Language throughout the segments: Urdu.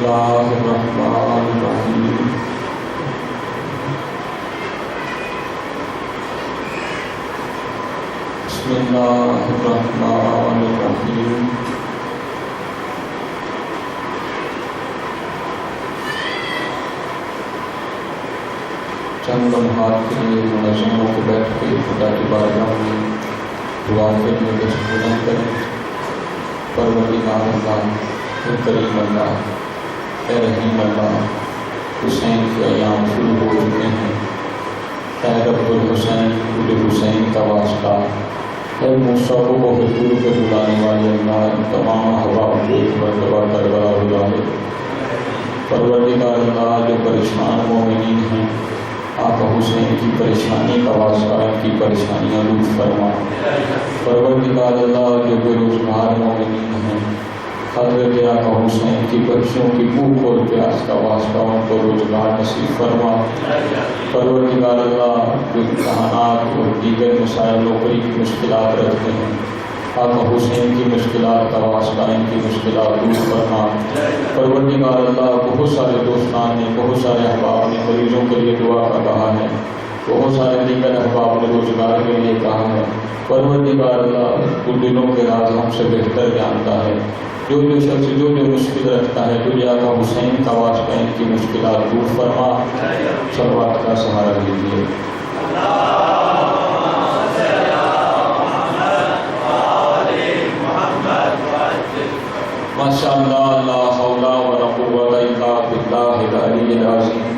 اللہ الرحمن الرحیم بسم اللہ الرحمن الرحیم چند لمحات کے لیے منظم ہو کے بیٹھ کے خدا کی بارگاہ میں دعا کے لیے بلند کریں۔ پروردگار اللہ، اے کریم اللہ، اے رحیم اللہ، حسین کے ایام شروع ہو چکے ہیں۔ اے رب الحسین، کل حسین کا واسطہ، اے موسیٰ کو حضور کے بلانے والے اللہ، ان تمام احباب کو ایک مرتبہ کربلا بلا لے۔ پروردگار اللہ، جو پریشان مومنین ہیں، آقا حسین کی پریشانی کا واسطہ ان کی پریشانیاں دور فرما۔ پروردگار اللہ، جو بے روزگار مومنین ہیں، حضرت آقا حسین کی بچوں کی بھوک اور پیاس کا واسطہ ان کو روزگار نصیب فرما۔ پروردگار اللہ، جو امتحانات اور دیگر مسائل نوکری کی مشکلات رکھتے ہیں، آقا حسین کی مشکلات کا واسطہ ان کی مشکلات دور فرما۔ پروردگار اللہ، بہت سارے دوستان نے، بہت سارے احباب نے مریضوں کے لیے دعا کا کہا ہے، بہت سارے دیگر احباب نے روزگار کے لیے کہا ہے۔ پروردگار اللہ، تو دلوں کے راز ہم سے بہتر جانتا ہے۔ جو شخص جو مشکل رکھتا ہے، تجھے آقا حسین کا واسطہ ان کی مشکلات دور فرما۔ صلوات کا سہارا دیجیے۔ ماشاء اللہ، لا حول ولا قوة الا باللہ العلی العظیم۔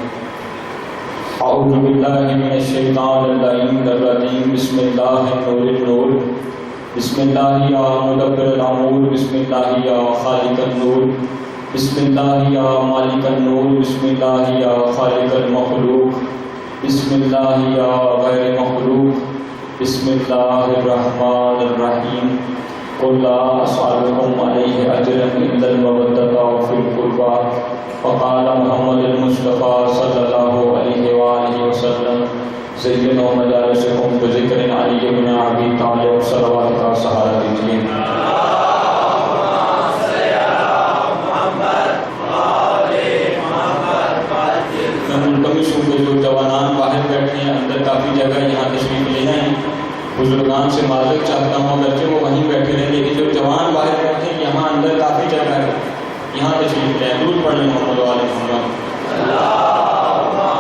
اعوذ باللہ من الشیطان اللعین الرجیم۔ بسم اللہ النور النور، بسم اللہ یا مدبر الامور، بسم اللہ یا خالق النور، بسم اللہ یا مالک النور، بسم اللہ یا خالق المخلوق، بسم اللہ یا غیر مخلوق، بسم اللہ الرحمن الرحیم۔ قل لا أسألكم عليه أجرا إلا المودة في القربى، وقال محمد المصطفى صلى الله عليه وآله وسلم زينوا مجالسكم بذكر علي بن أبي طالب۔ صلوات کا سہارا دیجیے۔ میں ملتمس ہوں کہ جو جوانان باہر بیٹھے ہیں، اندر کافی جگہ، یہاں تشریف لے آئیں۔ بزرگان سے معذرت چاہتا ہوں اگرچہ وہ وہیں بیٹھے رہیں، لیکن جو جوان باہر بیٹھے ہیں، یہاں اندر کافی جگہ ہے، یہاں تشریف لے آئیں۔ درود پڑھ لیں محمد و آل محمد۔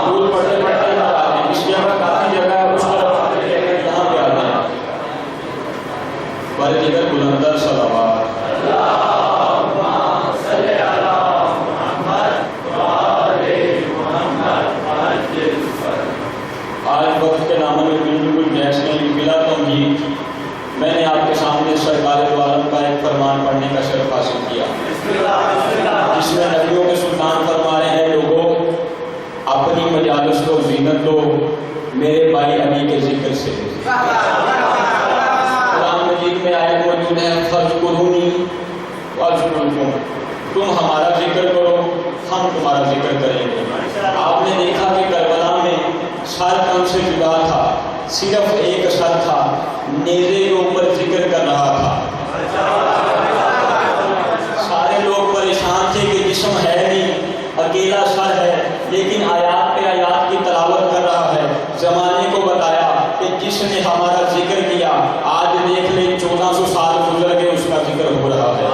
درود پڑھتے پڑھتے یہاں آتے ہیں، اس جگہ کافی جگہ ہے، اس طرف یہاں پہ آتے ہیں۔ بارے دیگر بلندر صلوات۔ آج وقت کے ناموں میں بالکل بحث نہیں، بلا تمہید میں نے آپ کے سامنے سرکار دو عالم کا ایک فرمان پڑھنے کا شرف حاصل کیا، جس میں نبیوں کے سلطان فرما رہے ہیں، لوگوں اپنی مجالس کو زینت دو میرے بھائی علی کے ذکر سے۔ قرآن مجید میں آیت موجود ہے، فاذکرونی واذکرکم، تم ہمارا ذکر کرو، ہم تمہارا ذکر کریں گے۔ آپ نے دیکھا کہ کربلا میں سر کم سے جدا تھا، صرف ایک سر تھا، نیزے کے اوپر ذکر کر رہا تھا۔ سارے لوگ پریشان تھے کہ جسم ہے نہیں، اکیلا سر ہے، لیکن آیات پہ آیات کی تلاوت کر رہا ہے۔ زمانے کو بتایا کہ جس نے ہمارا ذکر کیا، آج دیکھ لیں 1400 سال گزر گئے، اس کا ذکر ہو رہا ہے۔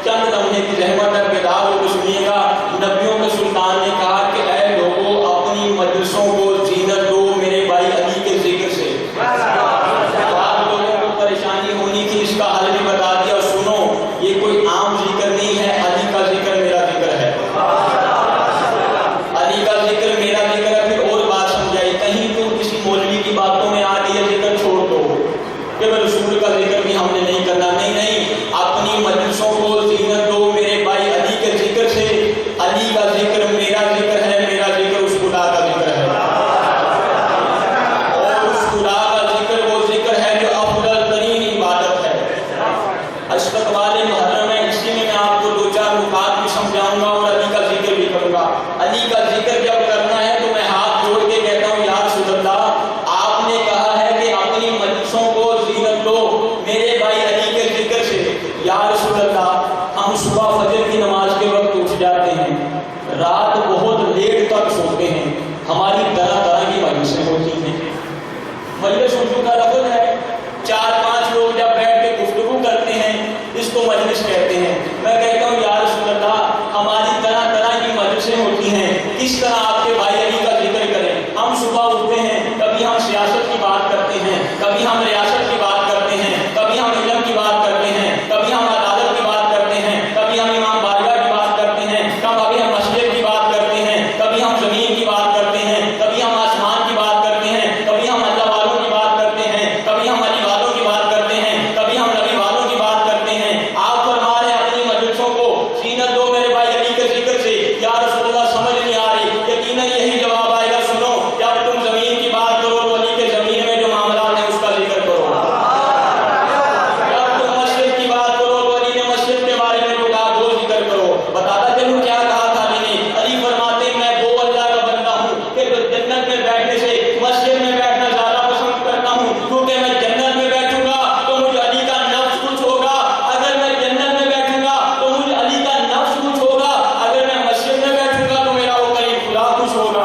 چند لمحے کی رحمت ہے، بیدار ہو کے سنیے گا۔ نبیوں کے سلطان نے کہا کہ اے لوگوں اپنی مجلسوں کو زینت دو میرے بھائی علی کے ذکر سے۔ بعض لوگوں کو پریشانی ہونی تھی، اس کا حل بھی بتا دیا۔ سنو، یہ کوئی عام ذکر نہیں ہے، علی کا ذکر میرا ذکر ہیں، کبھی ہم ریاست کی بات کرتے ہیں، کبھی ہم علم کی بات کرتے ہیں، کبھی ہم عدالت کی بات کرتے ہیں، کبھی ہم امام بارگاہ کی بات کرتے ہیں، کبھی ہم مسجد کی بات کرتے ہیں، کبھی ہم زمین کی بات کرتے ہیں، کبھی ہم آسمان کی بات کرتے ہیں، کبھی ہم اللہ والوں کی بات کرتے ہیں، کبھی ہم علی والوں کی بات کرتے ہیں، کبھی ہم نبی والوں کی بات کرتے ہیں۔ آپ فرما رہے ہیں اپنی مجلسوں کو زینت دو میرے بھائی علی کے ذکر سے، یا رسول اللہ سمجھ نہیں آ رہی، یقیناً یہی جواب آئے گا، سنو جب تم زمین کی بات کرو تو علی کے زمین میں جو معاملات ہیں اس کا ذکر کرو، جب تم مسجد کی بات کرو تو علی نے مسجد کے بارے میں جو کہا وہ ذکر کرو۔ بتاتا چلوں کیا کہا تھا علی نے؟ علی فرماتے ہیں میں وہ اللہ کا بندہ ہوں کہ جو جنت میں بیٹھنے سے مسجد میں بیٹھنا زیادہ پسند کرتا ہوں، کیونکہ میں جنت میں بیٹھوں گا تو مجھے علی کا نفس کچھ ہوگا، اگر میں جنت میں بیٹھوں گا تو مجھے علی کا نفس کچھ ہوگا، اگر میں مسجد میں بیٹھوں گا تو میرا وہ کریم خدا کچھ ہوگا۔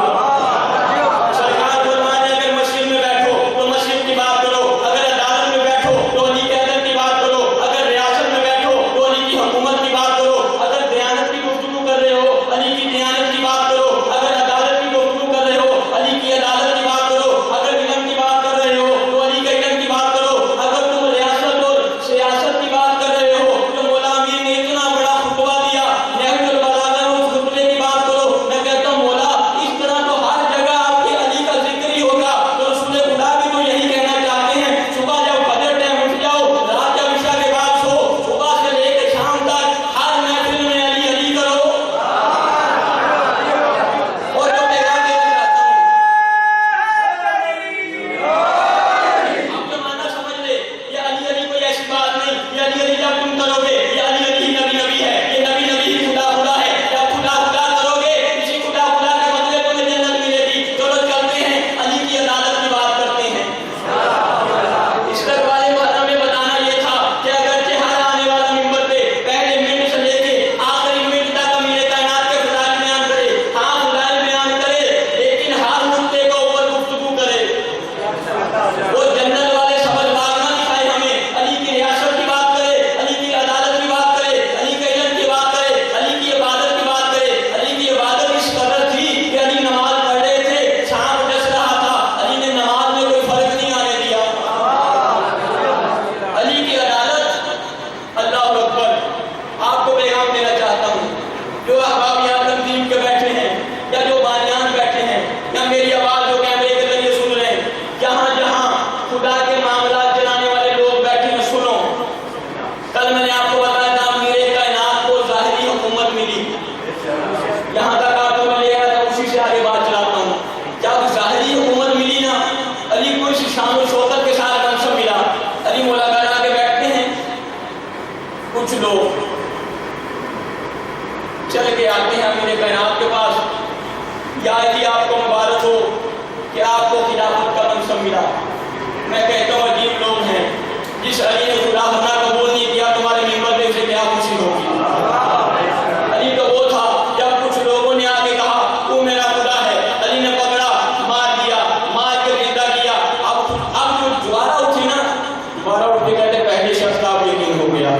سرکار فرماتے ہیں اگر مسجد میں بیٹھو تو مسجد کی بات کرو، اگر عدالت میں بیٹھو تو علی کے عدل کی بات کرو، اگر ریاست میں بیٹھو تو علی کی حکومت کی بات کرو، اگر دیانت کی گفتگو کر رہے ہو علی کی دیانت کی بات کرو، اگر عدالت کی گفتگو کر رہے ہو علی کی عدالت کی بات کرو، اگر علم کی بات کر رہے ہو تو علی کے علم کی بات کرو، اگر تم ریاست اور سیاست کی بات کر رہے ہو تو مولا امیر نے اتنا بڑا خطبہ دیا، نہج البلاغہ اس خطبے کی بات کرو۔ میں کہتا ہوں مولا اس طرح تو ہر جگہ آپ کے علی کا ذکر ہی ہوگا، تو رسول خدا بھی تو یہی کہنا چاہتے ہیں، صبح جب فجر ٹائم اٹھ جاؤ، رات جب عشاء کے بعد سو، صبح سے لے کے شام تک ہر محفل میں علی علی کرو۔ اور جو پیغام دینا چاہتا ہوں آپ جو مانا سمجھ لے، یہ علی علی کوئی ایسی بات نہیں، یہ علی علی جب تم کرو گے یہ علی علی ہی نبی نبی ہے، یہ نبی نبی ہی خدا خدا ہے، جب خدا خدا کرو گے اسی خدا خدا کے بدلے تمہیں جنت ملے گی۔ چلو چلتے ہیں علی کی عدالت کی بات کرتے ہیں۔ استقبال محرم میں بتانا یہ تھا کہ اگرچہ ہر آنے والا منبر پہ پہلے منٹ سے لے کے آخری منٹ تک امیر کائنات کے فضائل بیان کرے، ہاں فضائل بیان کرے، لیکن ہر نقطے کے اوپر گفتگو کرے، وہ جنت والے سبز باغ نہ دکھائے ہمیں، علی کی ریاست کی بات کرے، علی کی عدالت کی بات کرے، علی کے علم کی بات کرے، علی کی عبادت کی بات کرے۔ علی کی عبادت اس قدر تھی کہ علی نماز پڑھ رہے تھے، چاند ڈس رہا تھا، علی نے نماز میں کوئی فرق نہیں آنے دیا۔ علی کی عدالت، اللہ اکبر۔ آپ کو پیغام دینا چاہتا ہوں جو احباب یہاں تنظیم کے بیٹھے ہیں یا جو بانیان بیٹھے ہیں یا میری آواز جو کیمرے کے ذریعے سن رہے ہیں، جہاں جہاں خدا کے معاملات جلانے والے لوگ بیٹھے ہیں سنو، کل میں نے آپ کو بتایا تھا میرے کائنات کو ظاہری حکومت ملی، یہاں تک آپ کو میں لے آیا تھا، اسی سے آگے بات چلاتا ہوں۔ جب ظاہری حکومت ملی نا، علی کو اس شان و شوکت کے ساتھ منصب ملا، علی مولا گھر آ کے بیٹھتے ہیں، کچھ لوگ چل کے آتے ہیں امیر کائنات کے پاس، یا علی آپ کو مبارک ہو کہ آپ کو خلافت کا منصب ملا۔ میں کہتا ہوں عجیب لوگ ہیں، جس علی نے خدا ہونا قبول نہیں کیا تمہارے ممبر پہ اسے کیا خوشی ہوگی؟ علی تو وہ تھا جب کچھ لوگوں نے آ کے کہا تو میرا خدا ہے، علی نے پکڑا، مار دیا، مار کے زندہ کیا۔ اب جو دوبارہ اٹھے نا، دوبارہ اٹھ کے کہتے پہلے شخص کا اب یقین ہو گیا،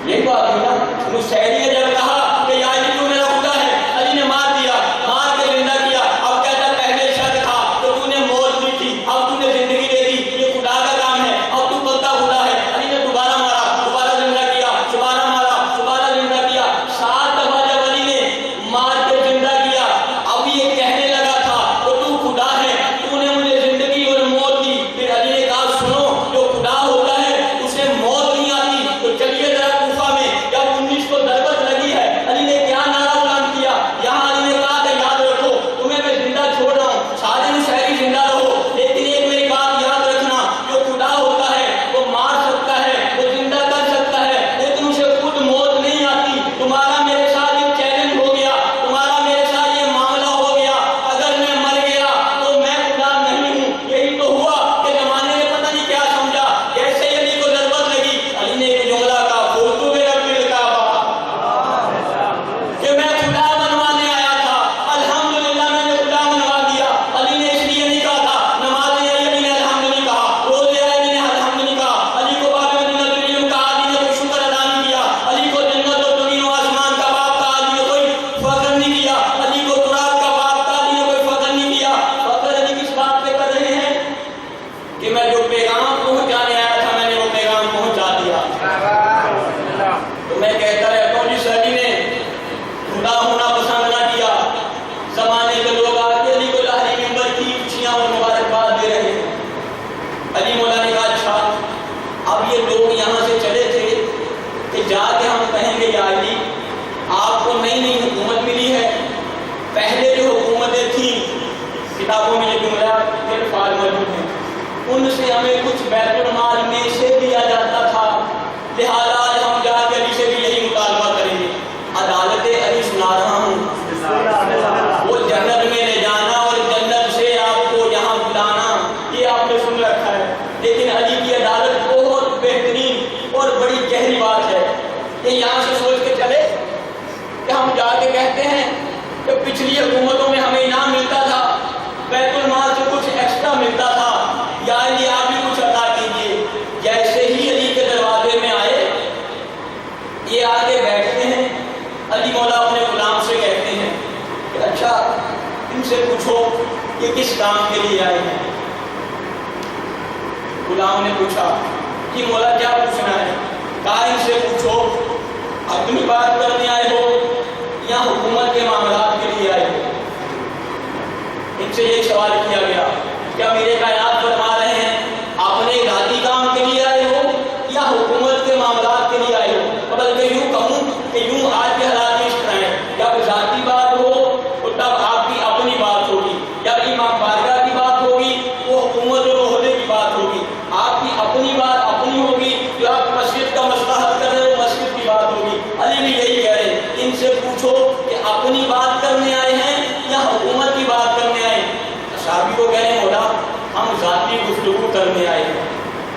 یہی بات ہے نا۔ مشتری نے جب کہا کہ یا علی تو میرا خدا ہے، علی نے مار دیا، مار کے زندہ کیا، اب کہتا پہلے شک تھا تو تو نے موت دی تھی، اب تو نے زندگی دے دی، یہ خدا کا کام ہے، اب تو پکا خدا ہے۔ اور مبارکباد دے رہے ہیں۔ علی مولا نے کہا اچھا اب یہ لوگ یہاں سے چلے تھے کہ جا کے ہم کہیں گے یا علی آپ کو نئی نئی حکومت ملی ہے، پہلے جو حکومتیں تھیں کتابوں میں یہ جملہ کے الفاظ موجود ہیں، ان سے ہمیں کچھ بیت المال میں سے دیا جاتا تھا، لہٰذا آج ہم جا کے علی سے بھی یہی مطالبہ کریں گے۔ عدالت علی سنا رہا ہوں، وہ جنت میں لے جانا اور جنت سے آپ کو یہاں بلانا یہ آپ نے سن رکھا ہے، لیکن علی کی عدالت بہت بہترین اور بڑی گہری بات ہے۔ یہ یہاں سے سوچ کے چلے کہ ہم جا کے کہتے ہیں کہ پچھلی حکومتوں میں ہمیں انعام ملتا تھا، بیت المال سے کچھ ایکسٹرا ملتا تھا، یا علی آپ بھی کچھ عطا کیجیے۔ جیسے ہی علی کے دروازے میں آئے یہ آگے بیٹھتے ہیں، علی مولا اپنے غلام سے کہتے ہیں کہ اچھا ان سے پوچھو کہ کس کام کے لیے آئے ہیں۔ غلام نے پوچھا کہ مولا کیا پوچھنا ہے؟ کہا ان سے پوچھو اپنی بات کرنے آئے ہو یا حکومت کے معاملات کے لیے آئے ہو؟ ان سے یہ سوال کیا گیا کیا میرے کائنات فرما رہے ہیں اپنے ذاتی کام کے لیے آئے ہو یا حکومت کے معاملات کے لیے آئے ہو؟ بلکہ یوں کہوں کہ یوں آج کے حالات میں اس طرح ہے، جب ذاتی بات ہو تو تب آپ کی اپنی بات ہوگی، جب امام بارگاہ کی بات ہوگی وہ حکومت اور عہدے کی بات ہوگی، آپ کی اپنی بات اپنی ہوگی، جو آپ مسجد کا مسئلہ حل کر رہے ہو مسجد کی بات ہوگی۔ علی بھی یہی کہہ رہے ہیں ان سے پوچھو کہ اپنی بات کرنے آئے ہیں یا حکومت کی بات کرنے آئے ہیں؟ صحابی کو کہہ رہے ہیں مولا ہم ذاتی گفتگو کرنے آئے ہیں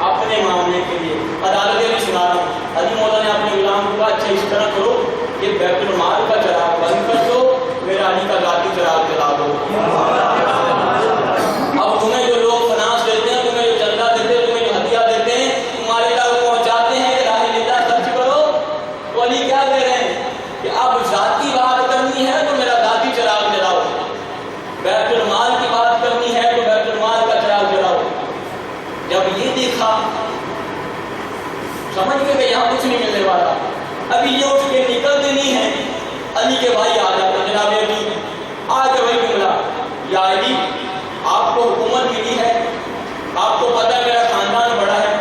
اپنے معاملے کے لیے، عدالتیں بھی سنا رہا ہوں۔ علی مولا نے اپنے غلام کو کہا اچھا اس طرح کرو کہ بیت المال کا چراغ بند کر دو، میرا علی کا ذاتی چراغ جلا دو۔ اب تمہیں جو لوگ فنانس دیتے ہیں، تمہیں جو چندہ دیتے ہیں، تمہیں جو ہدیہ دیتے ہیں، تمہارے تک پہنچاتے ہیں کہ راہ اللہ خرچ کرو، تو علی کیا کہہ رہے ہیں کہ اب ذاتی بات کرنی ہے تو میرا ذاتی چراغ جلاؤ، بیت المال کی بات کرنی ہے تو بیت المال کا چراغ جلاؤ۔ جب یہ دیکھا سمجھ گئے کہ یہاں کچھ نہیں ملنے والا، ابھی یہ اٹھ کے نکلتے نہیں ہیں، علی کے بھائی آ جاتے ہیں، جناب علی آ کے وہی جملہ یا علی آپ کو حکومت ملی ہے، آپ کو پتہ ہے میرا خاندان بڑا ہے،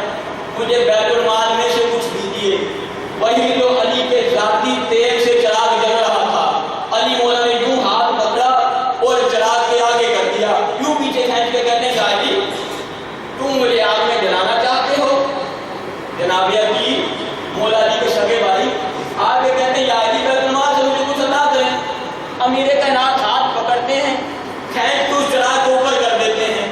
مجھے بیت المال میں سے کچھ دیجیے۔ وہی جو علی کے ذاتی تیل سے چراغ جل رہا تھا، علی مولا نے یوں ہاتھ پکڑا اور چراغ کے آگے کر دیا، یوں پیچھے کھینچ کے کہتے ہیں علی تم مجھے آگ میں جلانا چاہتے ہو؟ جناب علی مولا علی کے سگے بھائی آگے کہتے ہیں یا علی بیت المال سے مجھے کچھ عطا کریں۔ امیر کائنات ہاتھ پکڑتے ہیں، کھینچ کے اس چراغ کو اوپر کر دیتے ہیں،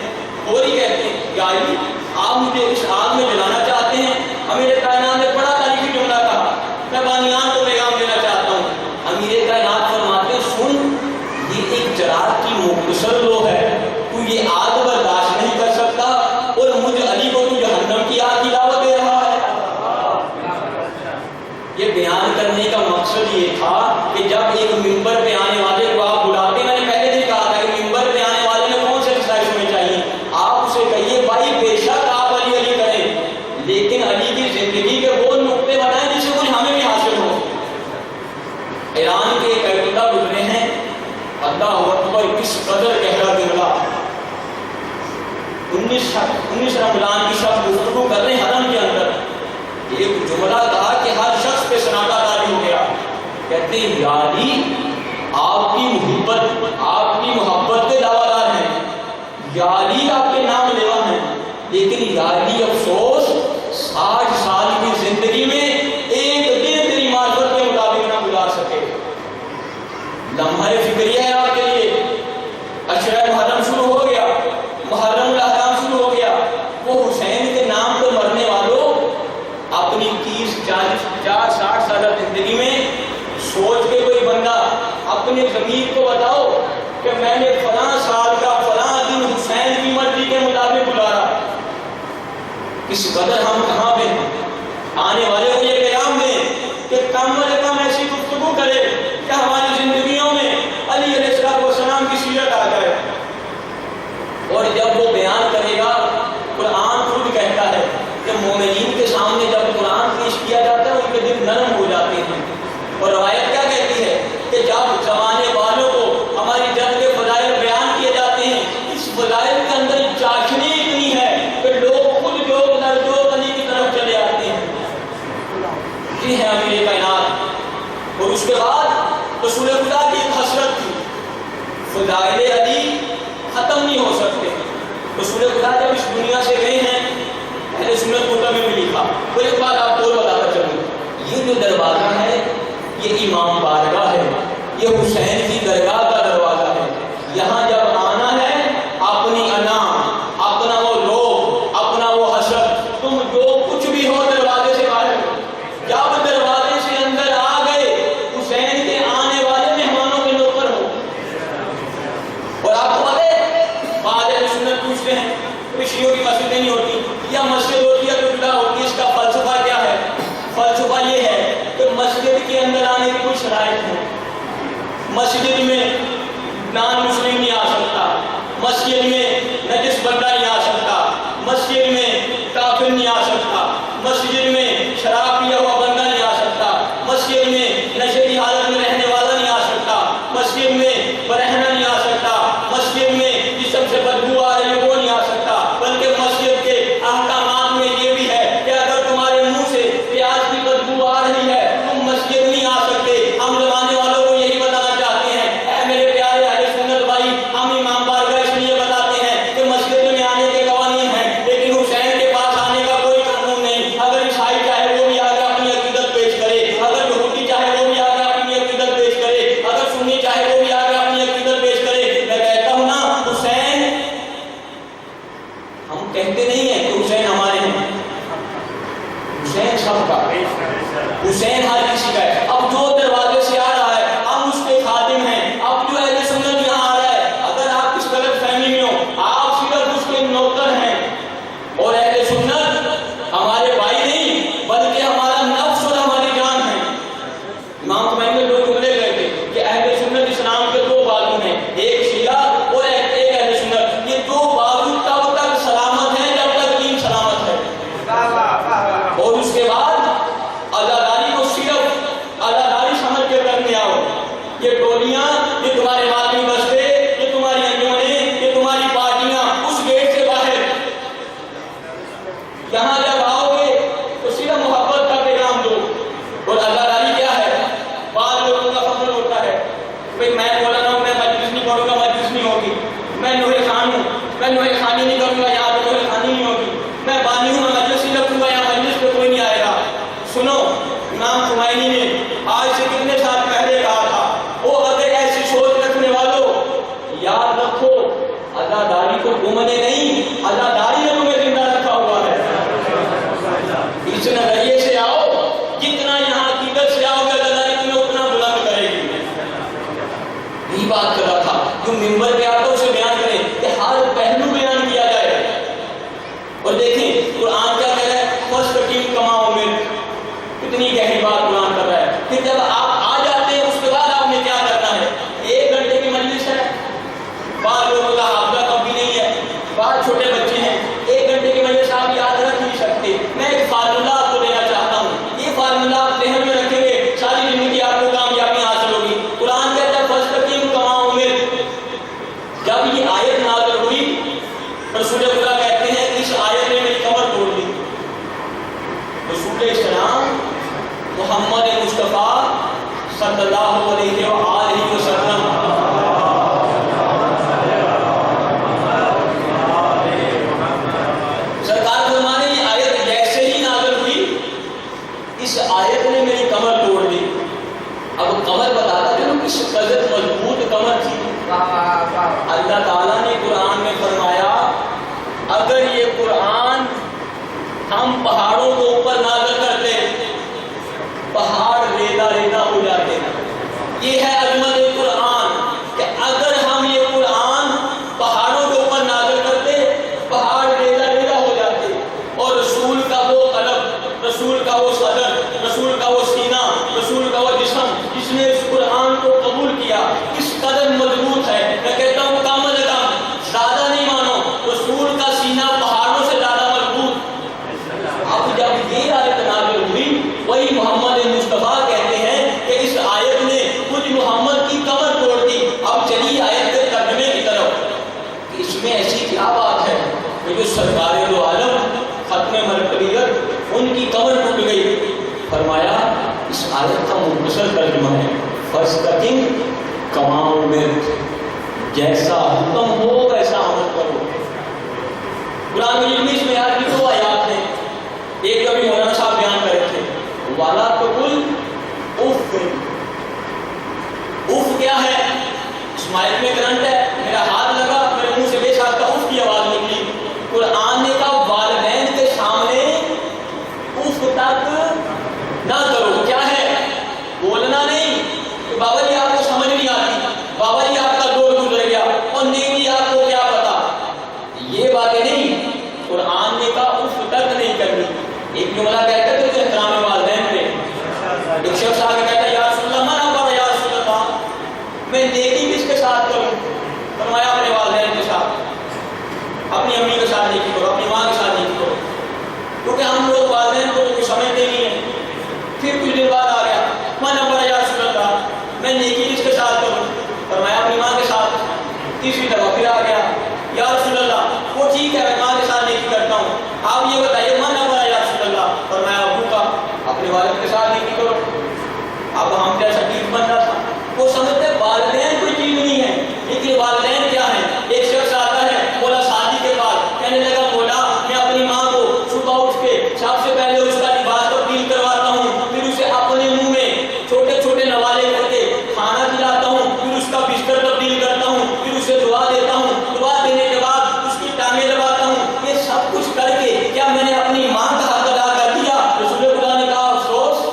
اور ہی کہتے ہیں یا علی آپ مجھے اس آگ میں جلانا چاہتے ہیں؟ امیر کائنات نے بڑا تاریخی جملہ کہا، میں بانیان کو پیغام دینا چاہتا ہوں۔ امیر کائنات فرماتے ہیں سن یہ ایک چراغ کی مختصر لو ہے، تو یہ آگ برداشت نہیں کر سکتا اور مجھ علی کو تو جہنم کی آگ کی دعوت دے رہا ہے۔ یہ بیان کرنے کا مقصد یہ تھا کہ جب ایک منبر پہ آنے والے کو آپ بلاتے ہیں، میں نے پہلے دن کہا تھا کہ منبر پہ آنے والے میں کون سے خصائص ہونے چاہیے، آپ اسے کہیے بھائی بے شک آپ علی علی کریں، لیکن علی کی زندگی کے وہ نقطے بتائیں جس سے کچھ ہمیں بھی حاصل ہو۔ ایران کے ایک عقیدہ گزرے ہیں، اللہ اکبر کس قدر گہرا جملہ، 19 رمضان کی شب گفتگو کر رہے ہیں حرم کے اندر، ایک جملہ کہا کہ ہر شخص پہ سناٹا طاری ہو گیا، کہتے ہیں یا علی آپ کی محبت کے دعویٰ دار ہیں، یا علی آپ کے نام لیوا ہیں، لیکن یا علی افسوس 60 سال کی زندگی میں ایک دن تیری معرفت کے مطابق نہ گزار سکے۔ لمحہ فکریہ ہے آپ کے لیے، اشرہ محرم شروع ہو گیا، محرم الاحرام شروع ہو گیا، وہ حسین کے نام پر مرنے والوں اپنی 30-40-60 سالہ زندگی میں سوچ کے کوئی بندہ اپنے ضمیر کو بتاؤ کہ میں نے فلاں سال کا فلاں دن حسین کی مرضی کے مطابق گزارا، کس قدر ہم کہاں پہ ہیں۔ آنے والے کو یہ پیغام دیں کہ کم از کم ایسی گفتگو کرے کہ ہماری زندگیوں میں علی علیہ السلام کی سیرت آ جائے، اور جب وہ بیان کرے گا قرآن خود کہتا ہے کہ مومنین کے سامنے جب قرآن پیش کیا جاتا ہے ان کے دل نرم ہو جاتے ہیں، اور روایت کیا کہتی ہے کہ جب زمانے والوں کو ہماری جنگ کے فضائل بیان کیے جاتے ہیں، اس فضائل کے اندر اندر چاشنی اتنی ہے کہ لوگ خود جو نرجو علی کی طرف چلے آتے ہیں. یہ ہے امیر کائنات. اور اس کے بعد رسول خدا کی ایک حسرت تھی، فضائل علی ختم نہیں ہو سکتے. رسول خدا جب اس دنیا سے گئے ہیں، اہل سنت کتب میں بھی لکھا. تو ایک بات آپ کو بتاتا چلوں، یہ جو دروازہ ہے یہ امام بارگاہ ہے، یہ حسین کی درگاہ کا دروازہ ہے. یہاں جب آنا ہے اپنی انا، اپنا وہ لوگ، اپنا وہ حسد، تم جو کچھ بھی ہو دروازے سے باہر. جب دروازے سے اندر آ گئے حسین کے آنے والے مہمانوں کے نوکر ہو. اور آپ کو پتہ ہے بعض اہل سنت پوچھتے ہیں کہ شیعوں کی مسجدیں نہیں ہوتی یا مسجد ہوتی ہے تو کیا ہوتی ہے، اس کا فلسفہ کیا ہے؟ فلسفہ یہ ہے کہ مسجد کے اندر آنے کی کوئی شرائط ہے. مسجد میں نان مسلم نہیں آ سکتا، مسجد میں نجس بندہ نہیں آ سکتا، مسجد میں کافر نہیں آ سکتا، مسجد میں شراب پیا ہوا بندہ نہیں آ سکتا، مسجد میں نشے کی حالت میں رہنے والا نہیں آ سکتا، مسجد میں برہنہ نہیں آ سکتا، مسجد میں جسم سے بدبو آ رہی ہے وہ نہیں آ سکتا. بلکہ مسجد کے احکامات میں یہ بھی ہے کہ اگر تمہارے منہ سے پیاز کی بدبو آ رہی ہے تم مسجد نہیں آ سکتے. ہم زمانے والوں کو یہی بتانا چاہتے ہیں، اے میرے پیارے اہل سنت بھائی، ہم امام بارگاہ اس لیے بتاتے ہیں کہ مسجد میں آنے کے قوانین ہیں لیکن حسین کے پاس آنے کا کوئی قانون نہیں. اگر عیسائی چاہے وہ بھی آگے اپنی عقیدت پیش کرے، اگر یہودی چاہے وہ بھی آگے اپنی عقیدت پیش کرے، اگر سنی چاہے وہ بھی آگے اپنی عقیدت پیش کرے. میں کہتا ہوں نا حسین، ہم کہتے نہیں ہیں کہ حسین ہمارے ہیں، حسین سب کا، حسین ہر کسی کا ہے. اب جو دروازے سے آ رہا ہے ہم اس کے خادم ہیں. اب جو اہل سنت یہاں آ رہا ہے، اگر آپ اس غلط فہمی میں ہو آپ صرف اس کے نوکر ہیں. اور اہل سنت ہمارے بھائی نہیں بلکہ ہمارا نفس اور ہماری جان ہے. امام خمینی نے دو جملے کہے تھے کہ اہل سنت اسلام کے دو بازو ہیں، ایک شیعہ اور ایک اہل سنت. یہ دو بازو تب تک سلامت ہیں جب تک دین سلامت ہے. اور اس کے بعد عزاداری کو صرف عزاداری سمجھ کے کرنے آؤ. یہ ٹولیاں، یہ تمہارے ماتمی بستے، یہ تمہاری انجمنیں، یہ تمہاری پارٹیاں اس گیٹ سے باہر. یہاں جب آؤ گے تو صرف محبت کا پیغام دو. اور عزاداری کیا ہے؟ بعض لوگوں کا فخر ہوتا ہے بھئی میں مولانا ہوں، میں مجلس نہیں پڑھوں گا، مجلس نہیں ہوگی. میں نوحہ خان ہوں، میں نوحہ خانی نہیں کروں گا، یہاں پہ نوحہ خانی نہیں ہوگی. میں بانی ہوں، میں مجلس نہیں رکھوں گا، یہاں مجلس پہ کوئی نہیں آئے گا. سنو، امام خمینی نے آج سے کتنے سال پہلے کہا تھا، وہ اگر ایسی سوچ رکھنے والوں یاد رکھو عزاداری کو گھومنے نہیں، عزاداری نے تمہیں زندہ رکھا ہوا ہے. اس نظریے سے آؤ، جتنا یہاں عقیدت سے آؤ گے عزاداری تمہیں اتنا بلند کرے گی. یہی بات کر رہا تھا جو ممبر پہ آتا اسے بیان کرے کہ ہر پہلو بیان کیا جائے. اور دیکھیں قرآن کیا کہہ رہا ہے، فَاسْتَقِیمْ كَمَا أُمِرْتَ. کتنی گہری بات قرآن کر رہا ہے. پھر جب آپ آ جاتے ہیں اس کے بعد آپ نے کیا کرنا ہے. 1 گھنٹے کی مجلس ہے، بعض لوگوں کا حافظہ کم بھی نہیں ہے، بعض چھوٹے بچے ہیں، 1 گھنٹے کی مجلس آپ یاد رکھ نہیں سکتے. میں ایک فارمولہ آپ کو دینا چاہتا ہوں، یہ فارمولہ آپ ذہن میں رکھیں گے ساری زندگی آپ کو کامیابی حاصل ہوگی. قرآن کہتا ہے فَاسْتَقِیمْ كَمَا أُمِرْتَ. جب یہ آیت نازل ہوئی رسول خدا کہتے ہیں اس آیت نے میری کمر توڑ دی. رسول اسلام محمد مصطفیٰ صلی اللہ علیہ وآلہ وسلم قرآن مجید میں اس میں یاد کی 2 آیات ہیں. ایک کبھی مولانا صاحب بیان کر رہے تھے والا تو کل اف. اف کیا ہے؟ اسماعیل میں کرنٹ ہے، میرا ہاتھ لگا، میرے منہ سے بے شک کا اف کی آواز نکلی. قرآن نے کہا والدین کے سامنے اف تک نہ کرو. کیا ہے؟ بولنا نہیں کہ بابا جی آپ کو سمجھ نہیں آتی، بابا جی آپ کا دور گزر گیا اور نیکی آپ کو کیا پتا، یہ باتیں نہیں. قرآن نے کہا اف تک نہیں کرنی. ایک جملہ کہتے تھے احترام والدین پہ. ایک شخص آ کے کہتا ہے یا رسول اللہ منع کرو، یا رسول اللہ میں نیکی کس کے ساتھ کروں؟ فرمایا اپنے والدین کے ساتھ، اپنی امی کے ساتھ نیکی کرو، اپنی ماں کے ساتھ نیکی کرو. کیونکہ ہم لوگ والدین کو کچھ سمجھتے نہیں ہیں. پھر کچھ دن بعد آ گیا منع کرو یا رسول اللہ میں نیکی کس کے ساتھ کروں؟ فرمایا اپنی ماں کے ساتھ. تیسری دفعہ پھر آ گیا یا رسول اللہ وہ ٹھیک ہے میں ماں کے ساتھ نیکی کرتا ہوں، آپ یہ بتائیے منع کرا یا رسول اللہ؟ فرمایا ابو کا اپنے والد کے ساتھ نیکی کرو. اب ہم جیسا ٹھیک بن رہا تھا. وہ سمجھتے والدین کوئی چیز نہیں ہے، لیکن والدین کیا ہے؟ ایک شخص آتا ہے مولا شادی کے بعد کہنے لگا مولا میں اپنی ماں کو صبح اٹھ کے سب سے پہلے اس کا لباس تبدیل کرواتا ہوں، پھر اسے اپنے منہ میں چھوٹے چھوٹے نوالے کر کے کھانا کھلاتا ہوں، پھر اس کا بستر تبدیل کرتا ہوں، پھر اسے دعا دیتا ہوں، دعا دینے کے بعد اس کی ٹانگیں دباتا ہوں. یہ سب کچھ کر کے کیا میں نے اپنی ماں کا حق ادا کر دیا؟ رسول خدا نے کہا افسوس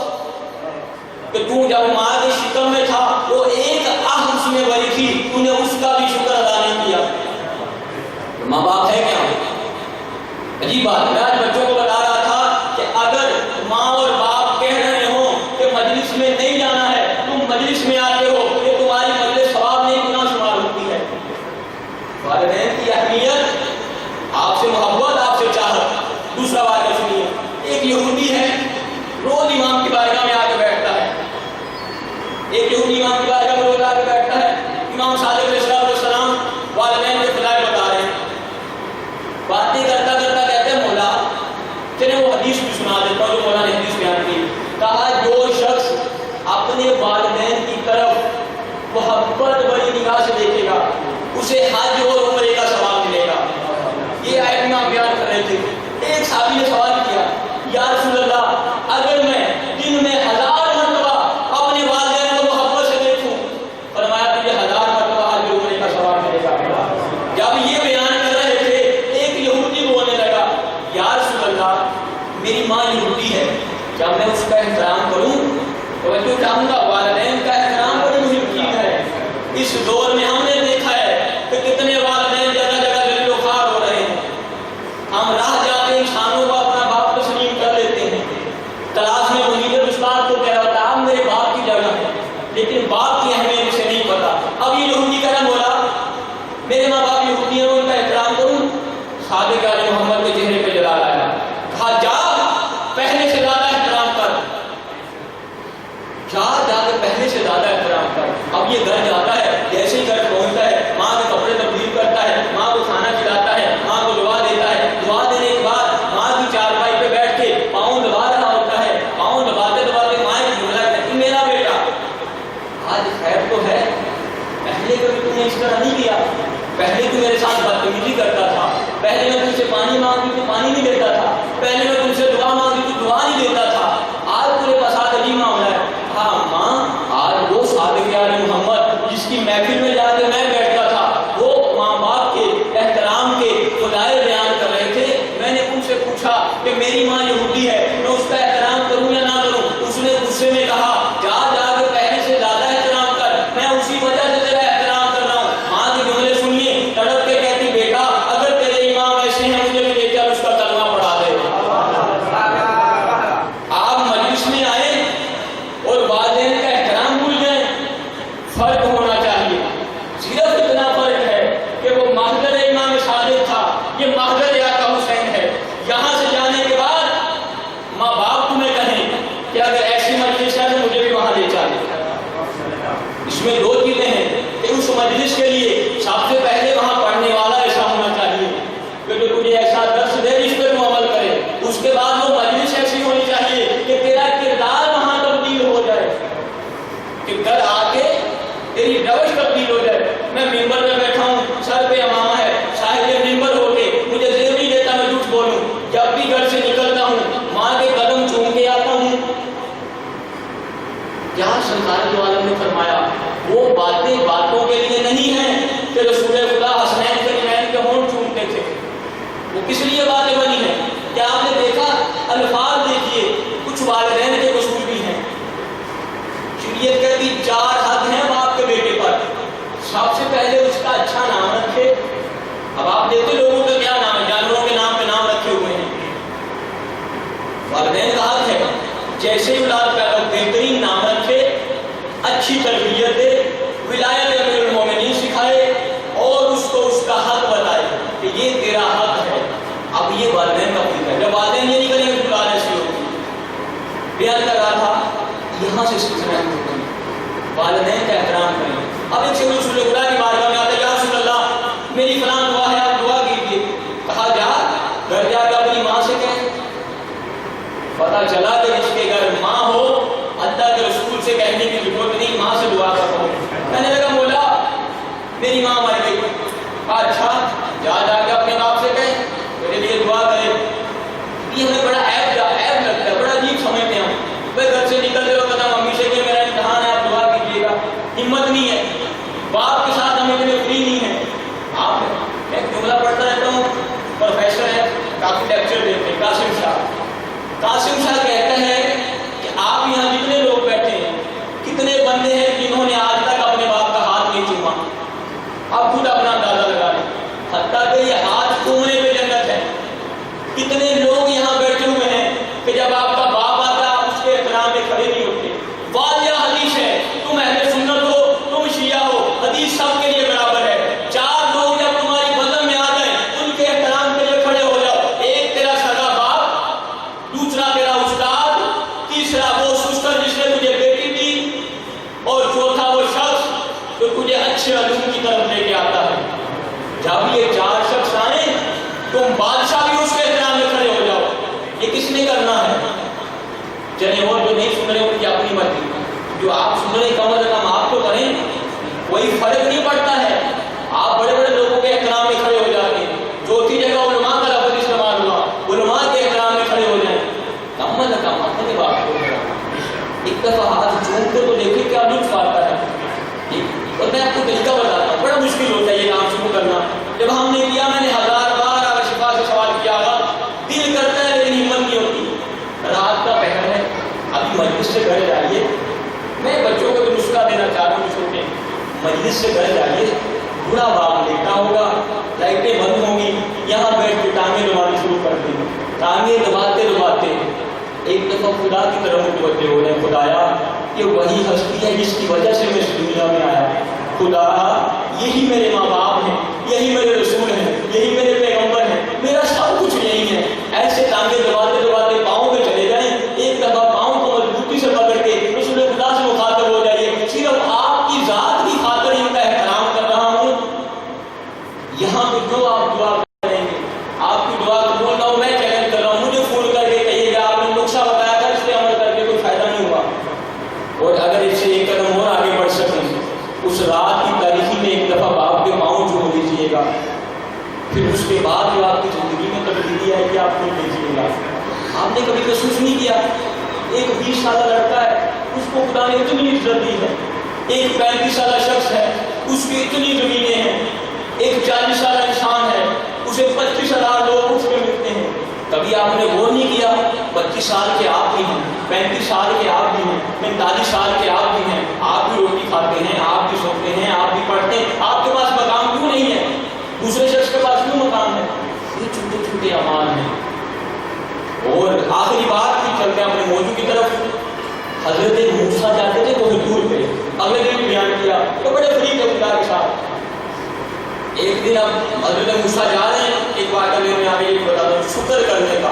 کہ تو جب ماں کے شکم میں تھا وہ ایک آہ اس میں بھری تھی، تو نے اس کا بھی شکر ادا نہیں کیا. ماں باپ ہے کیا؟ عجیب بات ہے. میں آج بچوں کو بتا رہا تھا کہ اگر ماں اور باپ کہہ رہے ہوں کہ مجلس میں نہیں جانا ہے، تم مجلس میں آتے ہو، یہ تمہاری مجلس ثواب نہیں گناہ شمار ہوتی ہے. والدین کی اہمیت، آپ سے محبت، آپ سے چاہت. دوسرا واقعہ سنیے. ایک یہودی ہے روز امام کی بارگاہ میں آ کے بیٹھتا ہے. ایک یہودی امام کی بارگاہ میں روز آ کے بیٹھتا ہے. امام صادق علیہ السلام والدین کے فضائل بتا رہے ہیں. باتیں کرتا کرتا کہتے ہیں مولا تیرے وہ حدیث بھی سنا دیتا ہوں جو مولا نے حدیث بیان کی. کہا جو شخص اپنے والدین کی طرف محبت بڑی نگاہ سے دیکھے گا اسے حج اور عمرے کا ثواب ملے گا. یہ آیت امام بیان کر رہے تھے. ایک صحابی نے سوال کیا یا رسول اللہ اگر میں دن میں 1000 مرتبہ اپنے والدین کو محبت سے دیکھوں؟ فرمایا تجھے 1000 مرتبہ حج اور عمرے کا ثواب ملے گا. جب یہ بیان کر رہے تھے ایک یہودی بولنے لگا یا رسول اللہ میری ماں یہودی ہے، کیا میں اس کا احترام کروں؟ تو میں کیوں چاہوں گا؟ والدین کا احترام بڑی مہم چیز ہے. اس دور میں ہم نے دیکھا ہے کہ کتنے والدین جگہ جگہ ذلیل و خوار ہو رہے ہیں. ہم راہ جاتے انسانوں کو اپنا باپ تسلیم کر لیتے ہیں. کلاس میں مدیر استاد کو کہہ رہا تھا آپ میرے باپ کی جگہ ہے، لیکن باپ کی اہمیت اسے نہیں پتا. اب یہ یہودی کہہ رہا بولا میرے ماں باپ یہودی ہیں ان کا احترام کروں؟ صادق علیہ محمد کے چہرے پہ جلال آیا. کہا جا پہلے سے زیادہ احترام کر، جا کے پہلے سے زیادہ احترام کر. اب یہ گھر جاتا ہے، جیسے ہی گھر پہنچتا ہے ماں کے کپڑے تبدیل کرتا ہے، ماں کو کھانا کھلاتا ہے، ماں کو دعا دیتا ہے. دعا دینے کے بعد ماں کی چارپائی پہ بیٹھ کے پاؤں دبا رہا ہوتا ہے. پاؤں دباتے دباتے ماں کی جملہ کہتی میرا بیٹا آج خیر تو ہے، پہلے کبھی تم نے اس طرح نہیں کیا. پہلے تو میرے ساتھ بدتمیزی کرتا تھا، پہلے میں تم سے پانی مانگتی تو پانی نہیں دیتا تھا، پہلے میں تم سے دعا مانگتی تو دعا نہیں دیتا تھا. آج تیرے پاس عجیب معاملہ ہے. ہاں ماں آج وہ صادق علیہ محمد جس کی محفل میں جا کے میں بیٹھتا تھا وہ ماں باپ کے احترام کے فضائل بیان کر رہے تھے. میں نے ان سے پوچھا کہ میری ماں یہودی ہے میں اس کا احترام کروں یا نہ کروں؟ اس نے غصے میں کہا جا کے پہلے سے زیادہ احترام کر، میں اسی وجہ سے تیرا احترام کر رہا ہوں. ماں کے جملے سنیے، تڑپ کے کہتی بیٹا اگر تیرے امام ایسے ہیں مجھے بھی لے کر اس کا کلمہ پڑھا دے. آپ مجلس میں آئے اور والدین کا احترام بھول جائیں. فرق ہونا چاہیے. صرف اتنا فرق ہے کہ وہ محضر امام صادق تھا، یہ محضر آقا حسین ہے. یہاں سے جانے کے بعد ماں باپ تمہیں کہیں کہ اگر ایسی مجلس ہے تو مجھے بھی وہاں لے چلے. اس میں 2 چیزیں ہیں کہ اس مجلس کے لیے سب سے پہلے وہاں پڑھنے والا ایسا ہونا چاہیے کہ جو تجھے ایسا درس دے جس پہ تم عمل کرے. اس کے بعد وہ مجلس ایسی ہونی چاہیے کہ تیرا کردار وہاں تبدیل ہو جائے، کہ گھر آ کے تیری روش تبدیل ہو جائے. میں ممبر میں بیٹھا ہوں، سر پہ امامہ ہے، صاحب ممبر ہو کے مجھے زیر نہیں دیتا وہ کس لیے باتیں بنی ہیں؟ کیا آپ نے دیکھا؟ الفاظ دیکھیے، کچھ والدین کے قصور بھی ہیں۔ شریعت کہتی 4 حق ہیں باپ کے بیٹے پر۔ سب سے پہلے اس کا اچھا نام رکھے۔ اب آپ دیکھتے لوگوں کا کیا نام ہے، جانوروں کے نام پہ نام رکھے ہوئے ہیں۔ والدین کا حق ہے جیسے ہی اولاد پیدا ہو بہترین نام رکھے، اچھی تربیت دے، ولایت امیر المومنین سکھائے اور اس کو اس کا حق بتائے کہ یہ تیرا حق ہے۔ اب یہ والدین کا فکر ہے۔ جب والدین یہ نہیں کریں گے تو اولاد ایسی ہوگی۔ بیان کر رہا تھا یہاں سے سیکھنا ہے، والدین کا احترام کریں۔ اب ایک شخص رسول خدا کی بارگاہ میں آتا ہے، یا رسول اللہ میری فلاں دعا ہے، آپ دعا کیجیے۔ کہا جا گھر جا کے اپنی ماں سے کہیں۔ پتا چلا کہ جس کے گھر ماں ہو اللہ کے رسول سے کہنے کی ضرورت نہیں، ماں سے دعا کرتا ہوں۔ کہنے لگا مولا میری ماں مر گئی۔ اچھا جا کے اپنے باپ سے کہیں میرے لیے دعا کرے۔ یہ ہمیں بڑا عیب لگتا ہے، بڑا عجیب سمجھتے ہیں ہم۔ بھائی گھر سے نکلتے ہو کہتا ممی سے کہ میرا امتحان ہے، آپ دعا کیجیے گا۔ ہمت نہیں ہے، باپ کے ساتھ ہمیں اتنے فری نہیں ہے۔ آپ میں ایک جملہ پڑھتا رہتا ہوں، پروفیسر ہے، کافی لیکچر دیتے ہیں، قاسم شاہ کہتا ہے کہ آپ یہاں جتنے لوگ بیٹھے ہیں کتنے بندے ہیں جنہوں نے آج تک اپنے باپ کا ہاتھ نہیں چوما؟ آپ خود اپنا اندازہ لگا لیں، حتیٰ کہ یہ ہاتھ چومنے پہ جنت ہے۔ کتنے لوگ یہاں بیٹھے ہوئے ہیں کہ جب آپ کا باپ آتا ہے آپ اس کے احترام میں کھڑے نہیں ہوتے۔ واضح حدیث ہے، تم اہل سنت ہو تم شیعہ ہو، حدیث سب کے لیے برابر ہے۔ 4 لوگ جب تمہاری بدن میں آ جائیں ان کے احترام کے لیے کھڑے ہو جاؤ۔ ایک تیرا سگا باپ، دوسرا تیرا استاد، تیسرا وہ سسٹر جس نے تجھے بیٹی دی، اور چوتھا وہ شخص جو تجھے اچھے علوم کی طرف لے کے آتا ہے۔ جب یہ 4 شخص آئیں تم بادشاہ بھی اس کے احترام میں کھڑے ہو جاؤ۔ یہ کس نے کرنا ہے؟ چلے اور جو نہیں سن رہے ان کی اپنی مرضی، جو آپ سن رہے کم از کم آپ تو کریں، کوئی فرق نہیں پڑتا ہے۔ آپ بڑے بڑے لوگوں کے احترام میں کھڑے ہو جاتے ہیں، جو تھی جگہ علماء کا لفظ استعمال ہوا، علماء کے احترام میں کھڑے ہو جائیں۔ کم از کم اپنے باپ کو ایک دفعہ ہاتھ چوم کے تو دیکھیں کیا لطف آتا ہے۔ اور میں آپ کو طریقہ بتاتا ہوں، بڑا مشکل ہوتا ہے یہ کام شروع کرنا۔ جب ہم نے کیا میں نے 1000 بار اگر شفا سے سوال کیا ہوگا، دل کرتا ہے لیکن ہمت نہیں ہوتی۔ رات کا پہر ہے، ابھی مجلس سے گھر جائیے۔ میں بچوں کو تو نسخہ دینا چاہ رہا ہوں چھوٹے، مجلس سے گھر جائیے، بوڑھا باپ لیٹا ہوگا، لائٹیں بند ہوں گی، یہاں بیٹھ کے ٹانگیں دبانی شروع کر دیں۔ ٹانگیں دباتے دباتے ایک دفعہ خدا کی طرف متوجہ ہو جائے، خدایا یہ وہی ہستی ہے جس کی وجہ سے میں اس دنیا میں آیا۔ خدا یہی میرے ماں باپ ہیں، یہی میرے رسول ہیں، یہی میرے پیغمبر ہیں، میرا سب کچھ یہی ہے۔ ایسے ٹانگیں دباتے دباتے پاؤں پہ چلے جائیں، ایک دفعہ پاؤں کو مضبوطی سے پکڑ کے رسول خدا سے مخاطب ہو جائیے، صرف آپ کی ذات کی خاطر ان کا احترام کر رہا ہوں۔ یہاں پہ جو آپ دعا کریں گے، آپ کی دعا قبول نہ ہو، میں چیلنج کر رہا ہوں، مجھے فون کر کے کہیے گا آپ نے نقشہ بتایا تھا اس پہ عمل کر کے کوئی فائدہ نہیں ہوا۔ اور اگر اس سے ایک قدم اور آگے بڑھ سکیں، اس رات کی تاریخی میں ایک دفعہ باپ کے پاؤں چھوڑ دیجیے گا، پھر اس کے بعد جو آپ کی زندگی میں تبدیلی آئے گی آپ کو دیکھیے گا۔ آپ نے کبھی محسوس نہیں کیا؟ ایک 20 سالہ لڑکا ہے، اس کو خدا نے اتنی عزت دی ہے۔ ایک 35 سالہ شخص ہے، اس کی اتنی زمینیں ہیں۔ ایک 40 سالہ انسان ہے، اسے 25,000 لوگ اس کے ملتے ہیں۔ کبھی آپ نے غور نہیں کیا 25 سال کے آپ بھی ہیں، 35 سال کے آپ بھی ہیں، 45 سال کے آپ بھی ہیں، آپ بھی روٹی کھاتے ہیں، آپ بھی سوتے ہیں، آپ بھی پڑھتے ہیں، آپ کے پاس مقام کیوں نہیں ہے؟ دوسرے شخص کے پاس کیوں مقام ہے؟ یہ چھوٹے چھوٹے اعمال ہیں۔ اور آخری بات بھی چلتے ہیں اپنے موضوع کی طرف۔ حضرت موسیٰ جاتے تھے کوہ طور پہ، اگلے دن بھی بیان کیا تو بڑے فری تھے خدا کے ساتھ۔ ایک دن اب حضرت موسیٰ جا رہے ہیں، ایک بات میں آگے یہ بتا دوں، شکر کرنے کا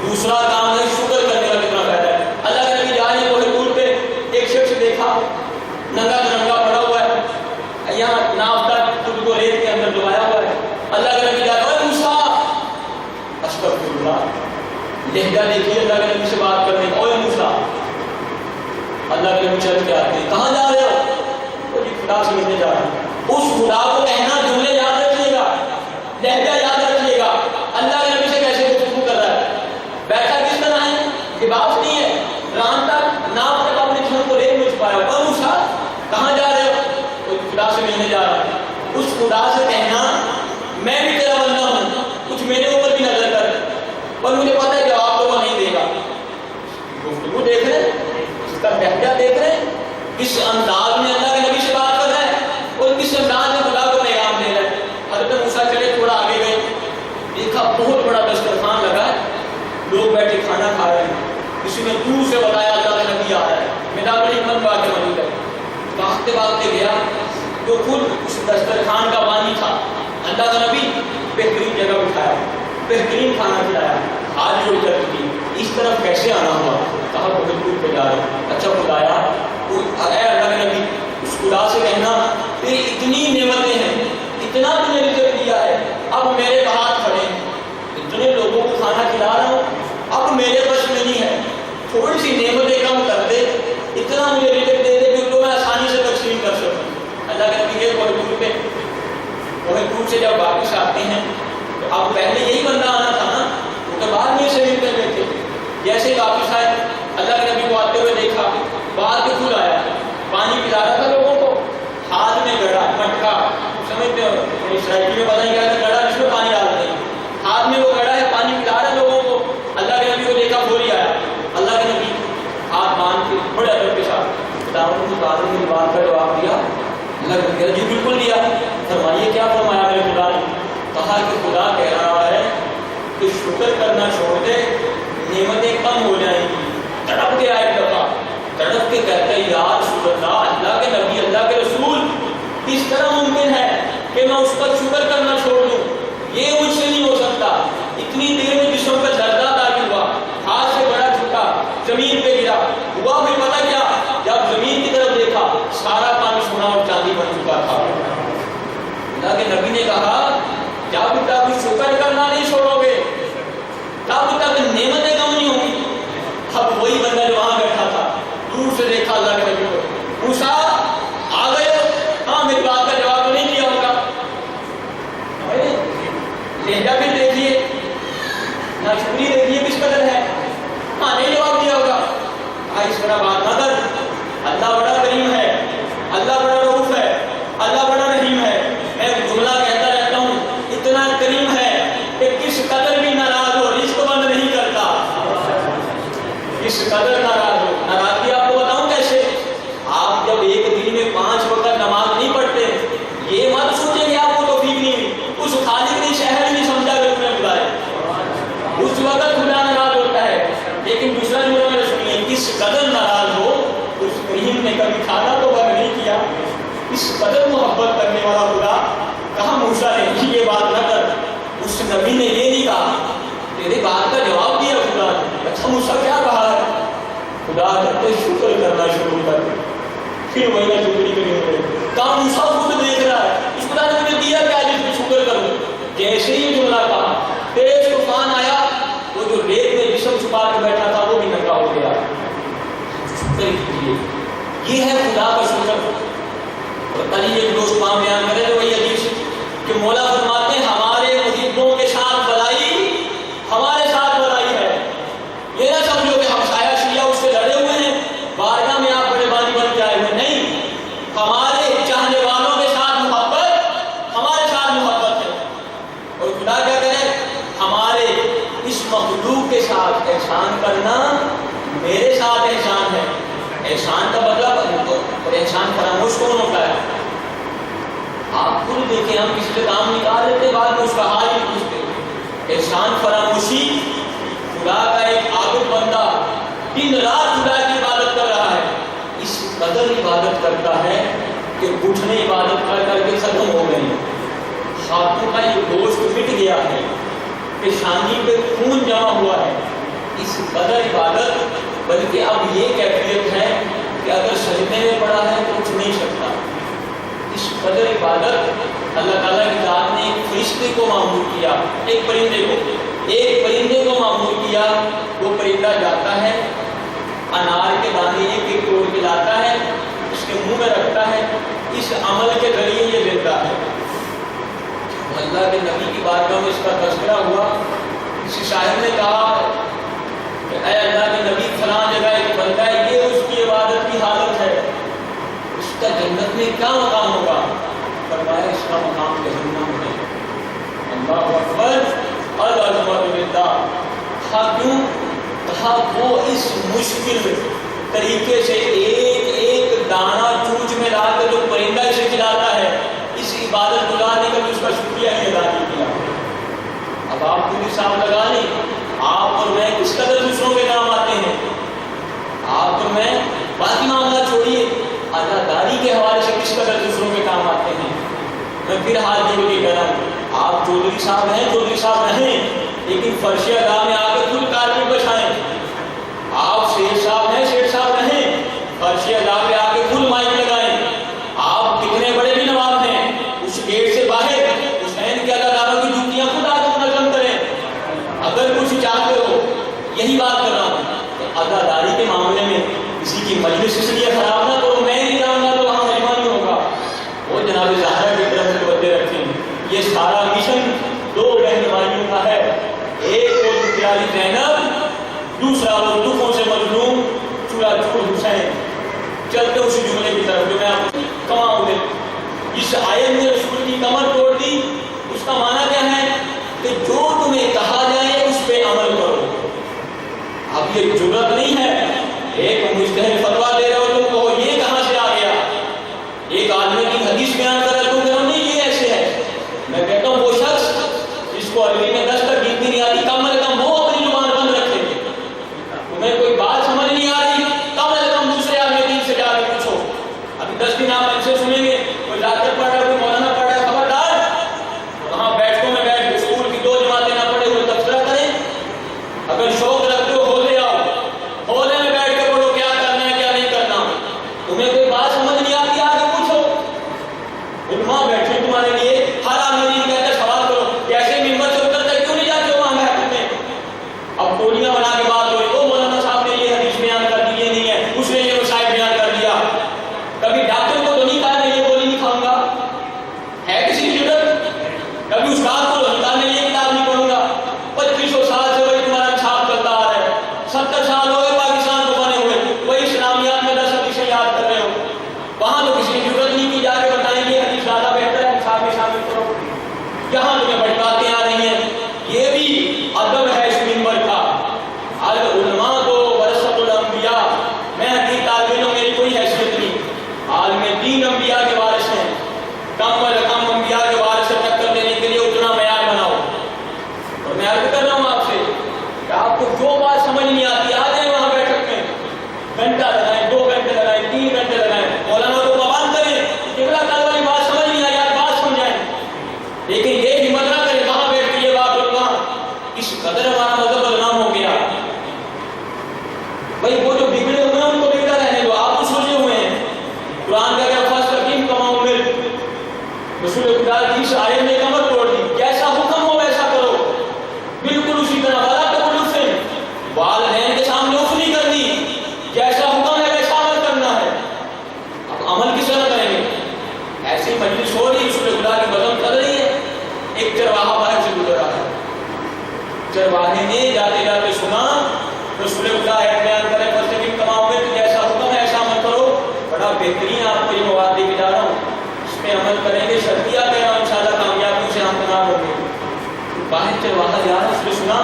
دوسرا کام ہے، شکر کرنے کا کتنا فائدہ ہے۔ اللہ کے نبی جا رہے ہیں کوہ طور پہ، ایک شخص دیکھا ننگا ننگا پڑا ہوا ہے، یہاں ناف تک خود کو ریت کے اندر ڈبایا ہوا ہے۔ اللہ کے نبی جا رہے ہیں، موسیٰ استغفراللہ، لہجہ دیکھیے اللہ کے نبی سے بات کرنے کا، اوے موسیٰ۔ اللہ کے نبی چل کے آتے ہیں، کہاں جا رہے ہو؟ وہ جی خدا سے ملنے جا رہے ہیں۔ اس خدا کو کہنا، جملے یاد رکھیے گا، لہجہ یاد رکھیے گا، اللہ کے نبی سے کیسے گفتگو کر رہا ہے، بیٹھا کس طرح ہے، لباس نہیں ہے، ران تک ناپ تک اپنے چھن کو ریت میں چھپایا ہوا۔ اور موسیٰ کہاں جا رہے ہو؟ وہ خدا سے ملنے جا رہا ہے۔ اس خدا سے کہنا میں بھی تیرا بندہ ہوں، کچھ میرے اوپر بھی دیکھا بہت بڑا دسترخوان لگا ہے، لوگ بیٹھے کھانا کھا رہے ہیں، کسی نے دور سے بتایا اللہ کا نبی آ رہا ہے، میرا بڑی من بات موجود ہے، بھاگتے بھاگتے گیا تو خود اس دسترخوان کا بانی تھا، اللہ کا نبی بہترین جگہ بٹھایا، بہترین کھانا کھلایا، ہاتھ جوڑ کر کی اس طرف کیسے آنا ہوا؟ کہا بہت دور پہ جا رہے، اچھا خدایا اے اللہ کے نبی اس خدا سے کہنا تیری اتنی نعمتیں ہیں، اتنا تم نے رزق دیا ہے، اب میرے ہاتھ کھڑے ہیں، اتنے لوگوں کو کھانا کھلا رہا ہوں، اب میرے بس میں نہیں ہے، تھوڑی سی نعمتیں کم کر دے، اتنا مجھے رزق دے دے کہ تو میں آسانی سے تقسیم کر سکوں۔ اللہ کے نبی یہ بہت دور پہ، بہت دور سے جب واپس آتے ہیں تو اب پہلے یہی بندہ آنا تھا نا، تو بعد میں شریف کر گئے تھے، جیسے واپس آئے اللہ کے نبی کو آتے ہوئے دیکھا، باہر کے خود آیا، پانی پلا رہا تھا لوگوں کو، ہاتھ میں گڑا مٹکا، سمجھتے ہو اسرائیلی میں پتہ نہیں کیا تھا، گڑا جس میں پانی ڈالتے ہیں، ہاتھ میں وہ گڑا ہے، پانی پلا رہا لوگوں کو، اللہ کے نبی کو دیکھا فوری آیا، اللہ کے نبی ہاتھ باندھ کے بڑے ادب کے ساتھ خداوند کی باتوں کی بات کا جواب دیا، اللہ کے نبی جی بالکل دیا، فرمائیے کیا فرمایا میرے خدا نے؟ کہا کہ خدا کہہ رہا ہے کہ شکر کرنا چھوڑ دے، نعمتیں کم ہو جائیں گی، تڑپ کے آئے دفعہ، تڑپ کے کہتے ہیں یا رسول اللہ، اللہ کے نبی، اللہ کے رسول، اس طرح ممکن ہے کہ میں اس پر شکر کرنا چھوڑ دوں؟ یہ مجھ سے نہیں ہو سکتا، اتنی دیر میں جسم پر درد آ ہوا، ہاتھ سے بڑا چھکا، زمین پہ گرا، ہوا بھی پتہ کیا؟ جب زمین کی طرف دیکھا سارا پانی سونا اور چاندی بن چکا تھا۔ اللہ کے نبی نے کہا جب تک شکر کرنا نہیں چھوڑو گے تب تک نعمتیں کم نہیں ہوں گی۔ اب وہی بندہ جو وہاں بیٹھا تھا دور سے دیکھا اللہ کے نبی کو، موسیٰ آ گئے ہو؟ ہاں میری بات کا جواب تو نہیں دیا ہوگا، لہجہ بھی دیکھیے، ناشکری دیکھیے کس قدر ہے، ہاں نہیں جواب دیا ہوگا۔ اس طرح بات نہ کر، اللہ بڑا کریم ہے، اللہ بڑا رؤوف ہے، اللہ بڑا رحیم ہے۔ میں ایک جملہ کہتا رہتا ہوں، اتنا کریم ہے کہ کس قدر بھی ناراض ہو رزق بند نہیں کرتا، کس قدر ناراض ہو۔ ناراضگی آپ کو بتاؤں کیسے؟ آپ جب ایک دن میں 5 وقت نماز نہیں پڑھتے، یہ مت سوچیں کہ آپ کو توفیق نہیں ہوئی، اس خالق نے شہر نہیں سمجھا کہ تمہیں بلائے، اس وقت خدا ناراض ہوتا ہے۔ لیکن دوسرا جملہ میں سنیے، کس قدر ناراض ہو، اس کریم نے کبھی کھانا تو بند نہیں کیا، اس قدر محبت کرنے والا خدا۔ کہا موسیٰ نے یہ بات نہ کر، اس نبی نے یہ نہیں کہا، تیری بات کا جواب دیا خدا نے۔ اچھا موسیٰ کیا کہا ہے؟ خدا کہتے شکر کرنا شروع کر، پھر وہی نہ شکری کریں گے۔ کہا موسیٰ خود دیکھ رہا ہے اس خدا نے مجھے دیا کیا جس میں شکر کروں؟ جیسے ہی جملہ کہا تیز طوفان آیا، وہ جو ریت میں جسم چھپا کے بیٹھا تھا وہ بھی ننگا ہو گیا۔ شکر کیجیے، یہ ہے خدا کا شکر۔ اور کل ہی ایک دوست وہاں بیان کرے تو وہی حدیث کہ مولا فرماتے ہیں ہمارے محبوں کے ساتھ بلائی ہمارے ساتھ بلائی ہے۔ یہ نہ سمجھو کہ ہم سایہ شیعہ اس سے لڑے ہوئے ہیں، بارگاہ میں آپ بڑے بانی بن جائے ہوئے، نہیں، ہمارے چاہنے والوں کے ساتھ محبت ہمارے ساتھ محبت ہے۔ اور خدا کیا کرے، ہمارے اس مخلوق کے ساتھ احسان کرنا میرے ساتھ احسان ہے۔ احسان کا مطلب اور احسان فراموش کون ہوتا ہے؟ آپ خود دیکھیں، ہم کسی سے کام نکال لیتے بعد میں اس کا حال ہی پوچھتے۔ احسان فراموشی، خدا کا ایک عابد بندہ دن رات خدا کی عبادت کر رہا ہے، اس قدر عبادت کرتا ہے کہ گھٹنے عبادت کر کر کے ختم ہو گئے، ہاتھوں کا یہ گوشت مٹ گیا ہے، پیشانی پہ خون جمع ہوا ہے، اس قدر عبادت۔ بلکہ اب یہ کیفیت ہے کہ اگر سجدے میں پڑا ہے تو اٹھ نہیں سکتا، اس قدر عبادت۔ اللہ تعالیٰ کی ذات نے ایک فرشتے کو معمور کیا، ایک پرندے کو معمور کیا، وہ پرندہ جاتا ہے، انار کے دانے ایک توڑ کے لاتا ہے، اس کے منہ میں رکھتا ہے، اس عمل کے ذریعے یہ دیتا ہے۔ اللہ کے نبی کی بارگاہ میں اس کا تذکرہ ہوا، کسی شاعر نے کہا کہ اے اللہ کے نبی فلاں جگہ ایک بندہ ہے، یہ اس کی عبادت کی حالت ہے، اس کا جنت میں کیا مقام ہوگا؟ فرمایا اس کا مقام جہنم ہے۔ اللہ اکبر، العظمت للہ۔ کیوں؟ کہا وہ اس مشکل طریقے سے ایک دانہ چونچ میں لا کر جو پرندہ اسے کھلاتا ہے، اس عبادت گزار نے کبھی اس کا شکریہ نہیں ادا کیا۔ اب اب آپ خود حساب لگا لیں، آپ اور میں کس قدر دوسروں کے کام آتے ہیں۔ آپ اور میں باقی معاملہ چھوڑیے، اداداری کے حوالے سے کس قدر دوسروں کے کام آتے ہیں۔ میں پھر ہاتھ جوڑ کے کہہ رہا ہوں، آپ چودھری صاحب ہیں، چودھری صاحب رہیں، لیکن فرش ادا میں آ کے خود کارپیٹ بچھائیں۔ آپ شیخ صاحب ہیں، شیخ صاحب رہیں، فرش ادا پہ آ کے خود مائک لگائیں۔ آپ کتنے بڑے بھی نواب ہیں، اس گیٹ سے باہر حسین کے اداداروں کی جوتیاں خود آ کے منظم کریں۔ اگر کچھ چاہتے ہو، یہی بات کر رہا ہوں کہ اداداری کے معاملے میں کسی کی مجلس اس لیے خراب نہ کرو، میں نہیں جاؤں گا تو وہاں مجمع نہیں ہوگا۔ وہ جناب زہرا کی طرف متوجہ رکھیں، یہ سارا مشن دو بہن بھائیوں کا ہے، ایک وہ پیاری زینب، دوسرا وہ دکھوں سے مظلوم چورا چور حسین۔ چلتے اسی جملے کی طرف جو میں آپ کو کماؤں گے، اس آیت میں رسول کی کمر توڑ دی، اس کا معنی کیا ہے کہ جو تمہیں کہا جائے اس پہ عمل کرو۔ اب یہ جرأت نہیں ہے ایک مجتہد فتویٰ دے رہے ہو تم کہو یہ کہاں سے آ گیا، ایک آدمی کی حدیث بیان کر رہا ہے تم کہو نہیں یہ ایسے ہے۔ میں کہتا ہوں وہ شخص جس کو عربی میں 10 تک گنتی نہیں آتی، کم از کم وہ اپنی زبان بند رکھے۔ تمہیں کوئی بات سمجھ نہیں آ رہی، کم از کم دوسرے آدمی دین سے جا کے پوچھو۔ ابھی 10 دن آپ ایسے سنیں گے، کوئی ڈاکٹر پڑھ رہا ہے، کوئی مولانا پڑھ رہا ہے، خبردار وہاں بیٹھوں میں بیٹھ کے اسکول کی 2 جماعتیں نہ پڑھے ہوئے تبصرہ کریں۔ اگر شوق رکھتے ہو ہولے آؤ، ہولے میں بیٹھ کے بولو کیا کرنا ہے کیا نہیں کرنا۔ تمہیں کوئی بات سمجھ نہیں آتی آگے پوچھو، علماء بیٹھے تمہارے لیے۔ ہر آدمی نہیں کہتا سوال کرو کیسے ممبر سے اترتا ہے، کیوں نہیں جاتے ہو وہاں بیٹھتے ہیں۔ اب ٹولیاں بنا کے بات ہوئی، وہ مولانا صاحب نے یہ حدیث بیان کر دی، یہ نہیں ہے، اس نے یہ مسائل بیان کر دیا۔ کبھی ڈاکٹر کو تو نہیں کہا میں یہ گولی نہیں کھاؤں گا، ہے کسی کی ضرورت؟ کبھی استاد کو نہیں کہا میں یہ کتاب نہیں پڑھوں گا۔ 2500 سال سے وہی تمہارا چھاپ چلتا آ رہا ہے، 70 سال ہو گئے پاکستان کو بنے ہوئے، وہی اسلامیات میں 10 حدیثیں یاد کر رہے ہو۔ وہاں تو کسی کی ضرورت نہیں کی جا کے بتائیں گے حدیث زیادہ بہتر ہے، چھاپ میں شامل کرو۔ یہاں تمہیں بڑی باتیں آ رہی ہیں، یہ بھی ادب ہے اس منبر کا۔ العلماء تو ورثۃ الانبیاء، میں حقیقت طالب علم، میری کوئی حیثیت نہیں، عالم دین انبیاء کے وارث ہیں، کم از کم انبیاء کے وارث سے ٹکر دینے کے لیے اتنا معیار بناؤ۔ اور میں عرض کر رہا ہوں آپ سے کہ آپ کو جو بات سمجھ نہیں آتی آ جائیں وہاں بیٹھک میں، گھنٹہ لگائیں، 2 گھنٹے لگائیں، 3 گھنٹے لگائیں، مولانا کو پابند کریں، قبلہ کل والی بات سمجھ نہیں آئی آپ بات سمجھائیں، لیکن یہ ہمت نہ کریں وہاں بیٹھ کے یہ بات بولنا۔ اس قدر ہمارا مذہب بدنام ہو گیا۔ بھائی وہ جو بگڑے ہوئے ہیں ان کو بگڑا رہنے دو، آپ تو سوچے ہوئے ہیں۔ قرآن کا کیا فاستقیم کما امرت، رسول خدا کی اس آیت نے کمر توڑ دی، جیسا حکم ہو ویسا کرو، بالکل اسی طرح۔ ولا تقولوا، والدین کے سامنے اف نہیں کرنی، جیسا حکم ہے ویسا عمل کرنا ہے۔ اب عمل کس طرح کریں گے؟ ایسی مجلس ہو رہی، رسول خدا کی بزم چل رہی ہے، ایک چرواہا باہر سے گزر رہا ہے، چرواہے نے جاتے جاتے سنا رسول خدا ہے بیان کرے فاستقیم کما امرت، جیسا حکم ہے ایسا عمل کرو۔ بڑا بہترین آپ کو یہ مواد دے کے جا رہا ہوں، اس پہ عمل کریں گے، شرطیہ کہہ رہا ہوں انشاءاللہ کامیابی سے ہمکنار ہوں گے۔ باہر چرواہا جا رہا، اس نے سنا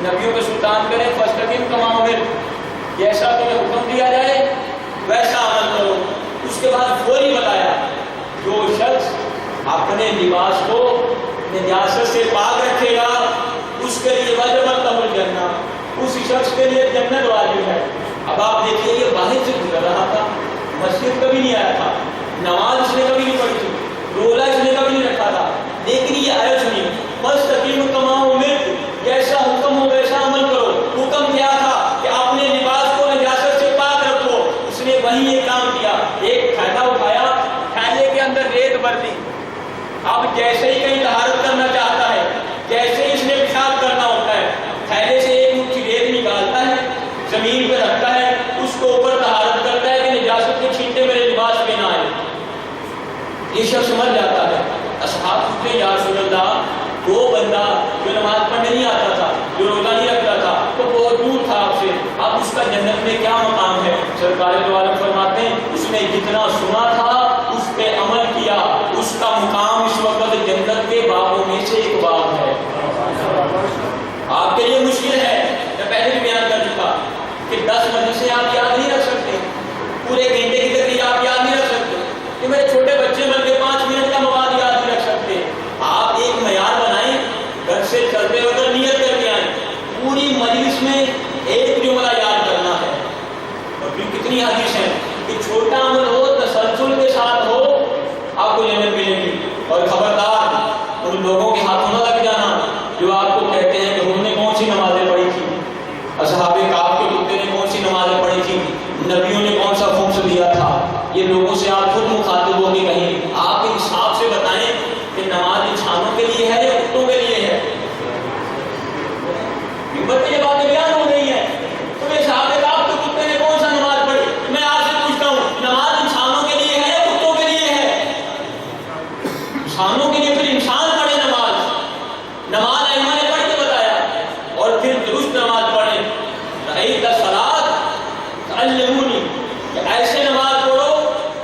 نبیوں کے سلطان کریں فاستقیم کما امرت، جیسا تمہیں حکم دیا جائے ویسا عمل کرو۔ اس کے بعد فوری بتایا جو شخص اپنے لباس کو نجاست سے پاک رکھے گا اس کے لیے وجبت لہ الجنہ، اس شخص کے لیے جنت واجب ہے۔ اب آپ دیکھیے یہ باہر سے گزر رہا تھا، مسجد کبھی نہیں آیا تھا، نماز اس نے کبھی نہیں پڑھی تھی، روزہ اس نے کبھی نہیں رکھا تھا، لیکن یہ آیت سنی فاستقیم کما امرت، جیسا حکم ہو ویسا عمل کرو۔ حکم کیا تھا کہ اپنے لباس کو نجاست سے پاک رکھو، اس نے وہی یہ کام کیا۔ ایک تھیلا اٹھایا، تھیلے کے اندر ریت بھر دی، اب جیسے ہی کہیں طہارت کرنا چاہتا ہے، جیسے ہی اس نے پیشاب کرنا ہوتا ہے، تھیلے سے ایک مٹھی ریت نکالتا ہے، زمین پہ رکھتا ہے، اس کو اوپر طہارت کرتا ہے کہ نجاست کے چھینٹے میرے لباس پہ نہ آئے۔ یہ شخص مر جاتا ہے، اصحاب پوچھتے یا رسول اللہ وہ بندہ جو نماز پوری مجلس میں ایک جملہ یاد کرنا ہے. اور پھر کتنی حدیث ہے کہ چھوٹا عمل ہو تسلسل کے ساتھ ہو آپ کو جنت ملے گی. اور خبردار ان لوگوں کے ہاتھوں نہ لگ جانا جو آپ کو کہتے ہیں کہ انہوں نے کون سی نمازیں پڑھی تھی, اصحاب کہف کے کتے نے کون سی نمازیں پڑھی تھی, نبیوں نے کون سا خمس دیا تھا. یہ لوگوں سے آپ خود مخاطب ہو کے کہیں آپ انصاف سے بتائیں کہ نماز انسانوں کے لیے ہے یا کتوں کے لیے ہے. منبر پہ یہ باتیں بیان ہو رہی ہیں تو یہ صحابہ کہف کے کتے نے کون سا نماز پڑھی. میں آپ سے پوچھتا ہوں نماز انسانوں کے لیے ہے یا کتوں کے لیے ہے؟ انسانوں کے لیے. پھر انسان پڑھے نماز. نماز ائمہ نے پڑھ کے بتایا اور پھر درست نماز پڑھیں. رأیت الصلاۃ تعلمونی, ایسے نماز پڑھو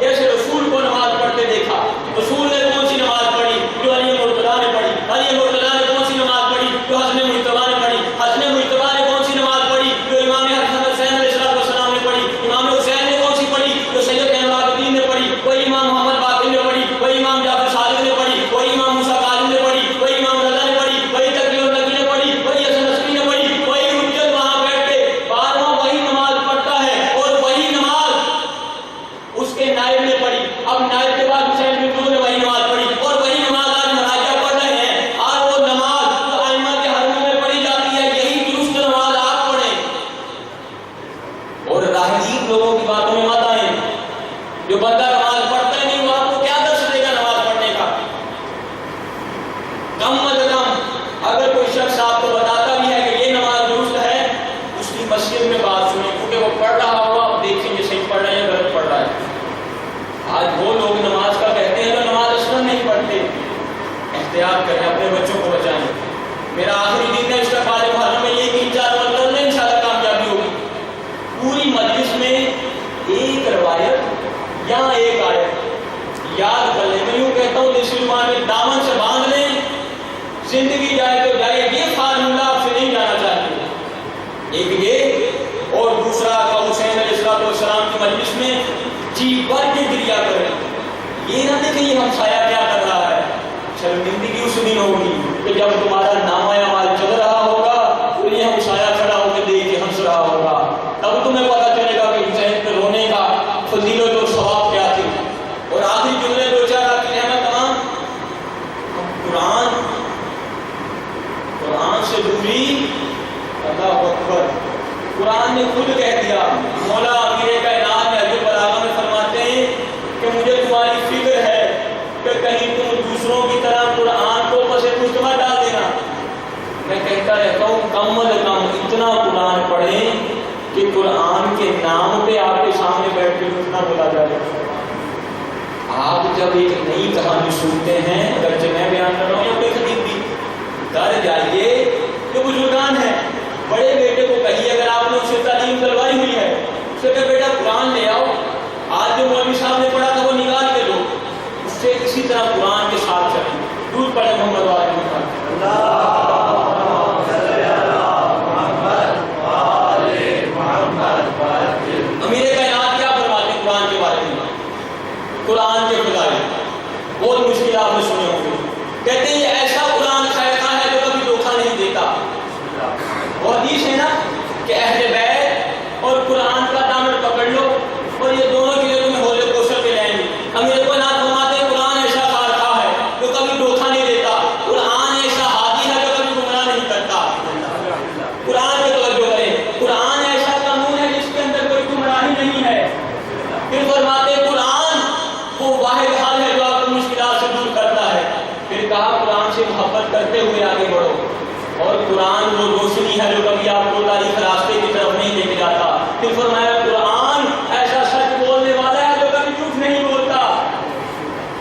جیسے رسول کو نماز پڑھتے دیکھا. رسول نے کون سی نماز پڑھی جو علی مرتضیٰ نے پڑھی. علی مرتضیٰ نے کون سی نماز پڑھی جو حسن مجتبیٰ نے پڑھی. حسن مجتبیٰ نے کون سی نماز پڑھی جو امام حسن حسین علیہ السلام نے پڑھی. امام حسین نے کون سی پڑھی جو سید العابدین نے پڑھی. وہی امام محمد باقر نے پڑھی. وہی امام جعفر صادق نے پڑھی. وہی امام موسیٰ کاظم نے پڑھی. وہی امام رضا نے پڑھی. وہی تقی النبی نے پڑھی. وہی حسن نصری نے پڑھی. وہی حجت وہاں بیٹھ کے بارہواں وہی نماز پڑھتا ہے اور وہی نماز اس کے نائب نے پڑھی. اب نائب کے بعد حسین بن طلحہ نے وہی نماز پڑھی اور وہی نماز آج مراجع پڑھ رہے ہیں. اور وہ نماز جو ائمہ کے حرم میں پڑھی جاتی ہے یہی درست نماز آپ پڑھیں. اور راہگیر لوگوں کی باتوں میں مت آئیں. جو بندہ نماز پڑھتا ہے نہیں وہ آپ کو کیا درس دے گا نماز پڑھنے کا. کم از کم اگر کوئی شخص آپ کو بتاتا بھی ہے کہ یہ نماز درست ہے اس کی مسجد میں بات سنیں کیونکہ وہ پڑھ رہا ہوگا. آپ دیکھیں گے صحیح پڑھ رہا ہے یا غلط پڑھ رہا ہے. آج وہ لوگ نماز کا کہتے ہیں جو نماز اصلا نہیں پڑھتے. احتیاط کریں, اپنے بچوں کو بچائیں. میرا آخری دن ہے استقبال محرم میں یہ 3-4 مرتبہ میں انشاءاللہ کامیابی ہوگی. پوری مجلس میں ایک روایت یا ایک آیت یاد کر لیں. میں یوں کہتا ہوں جس زبان میں دامن سے باندھ لیں زندگی جائے تو جائے. یہ فارمولہ آپ سے نہیں جانا چاہتے. ایک یہ اور دوسرا حسین علیہ السلام کی مجلس میں جی بھر کے گریا کریں. یہ نہ دیکھیں یہ ہمسایہ کیا کر رہا ہے. شرمندگی اس دن ہوگی کہ جب تمہارا نامہ اعمال چل رہا ہوگا تو یہ ہمسایہ کھڑا ہو کے دیکھ کے ہنس رہا ہوگا. تب تمہیں پتا چلے گا کہ حسین پہ رونے کا فضیلت اور ثواب کیا تھی. اور آخری جملے دو چار آپ کی رحمت تمام. قرآن سے دوری. اللہ اکبر. قرآن نے خود کہہ دیا. مولا امیر کائنات میں حدیث بلاغہ میں فرماتے ہیں کہ مجھے تمہاری فکر ہے کہ کہیں تم دوسروں کی طرح قرآن کو پس پشت مت ڈال دینا. میں کہتا رہتا ہوں کم از کم اتنا قرآن پڑھیں کہ قرآن کے نام پہ آپ کے سامنے بیٹھ کے اتنا بولا جائے. آپ جب ایک نئی کہانی سنتے ہیں اگرچہ میں بیان کر رہا ہوں یا کوئی خطیب بھی گھر جائیے جو بزرگان ہیں بڑے بیٹے کو کہیے اگر آپ نے اس سے تعلیم دلوائی ہوئی ہے اسے کہ بیٹا قرآن لے آؤ. آج جو مولوی صاحب نے پڑھا تھا وہ نکال کے دو. اس سے اسی طرح قرآن کے ساتھ چلیں. دودھ پڑھے محمد والے امیر کائنات کیا فرماتے ہیں قرآن کے بارے میں. قرآن کے فضائل بہت مشکل آپ نے سنے ہوں گے. کہتے ہیں یہ ایسا قرآن شائقہ ہے جو کبھی دھوکہ نہیں دیتا. وہ حدیث ہے نا کہ اہل بیت اور قرآن کا دامن پکڑ لو اور یہ دونوں چیزیں تمہیں حوض کوثر پہ لائیں گی. امیر کائنات فرماتے ہیں قرآن ایسا خارخواہ ہے جو کبھی دھوکہ نہیں دیتا. قرآن ایسا ہادی ہے جو کبھی گمراہ نہیں کرتا. قرآن پہ توجہ کریں. قرآن ایسا قانون ہے جس کے اندر کوئی گمراہی نہیں ہے. پھر فرماتے ہیں قرآن وہ واحد حال ہے جو آپ کو مشکلات سے دور کرتا ہے. پھر کہا قرآن سے محبت کرتے ہوئے آگے بڑھو. اور قرآن وہ روشنی ہے جو کبھی آپ کو تاریخ راستے کی طرف نہیں لے کے جاتا. پھر فرمایا قرآن ایسا سچ بولنے والا ہے جو کبھی جھوٹ نہیں بولتا.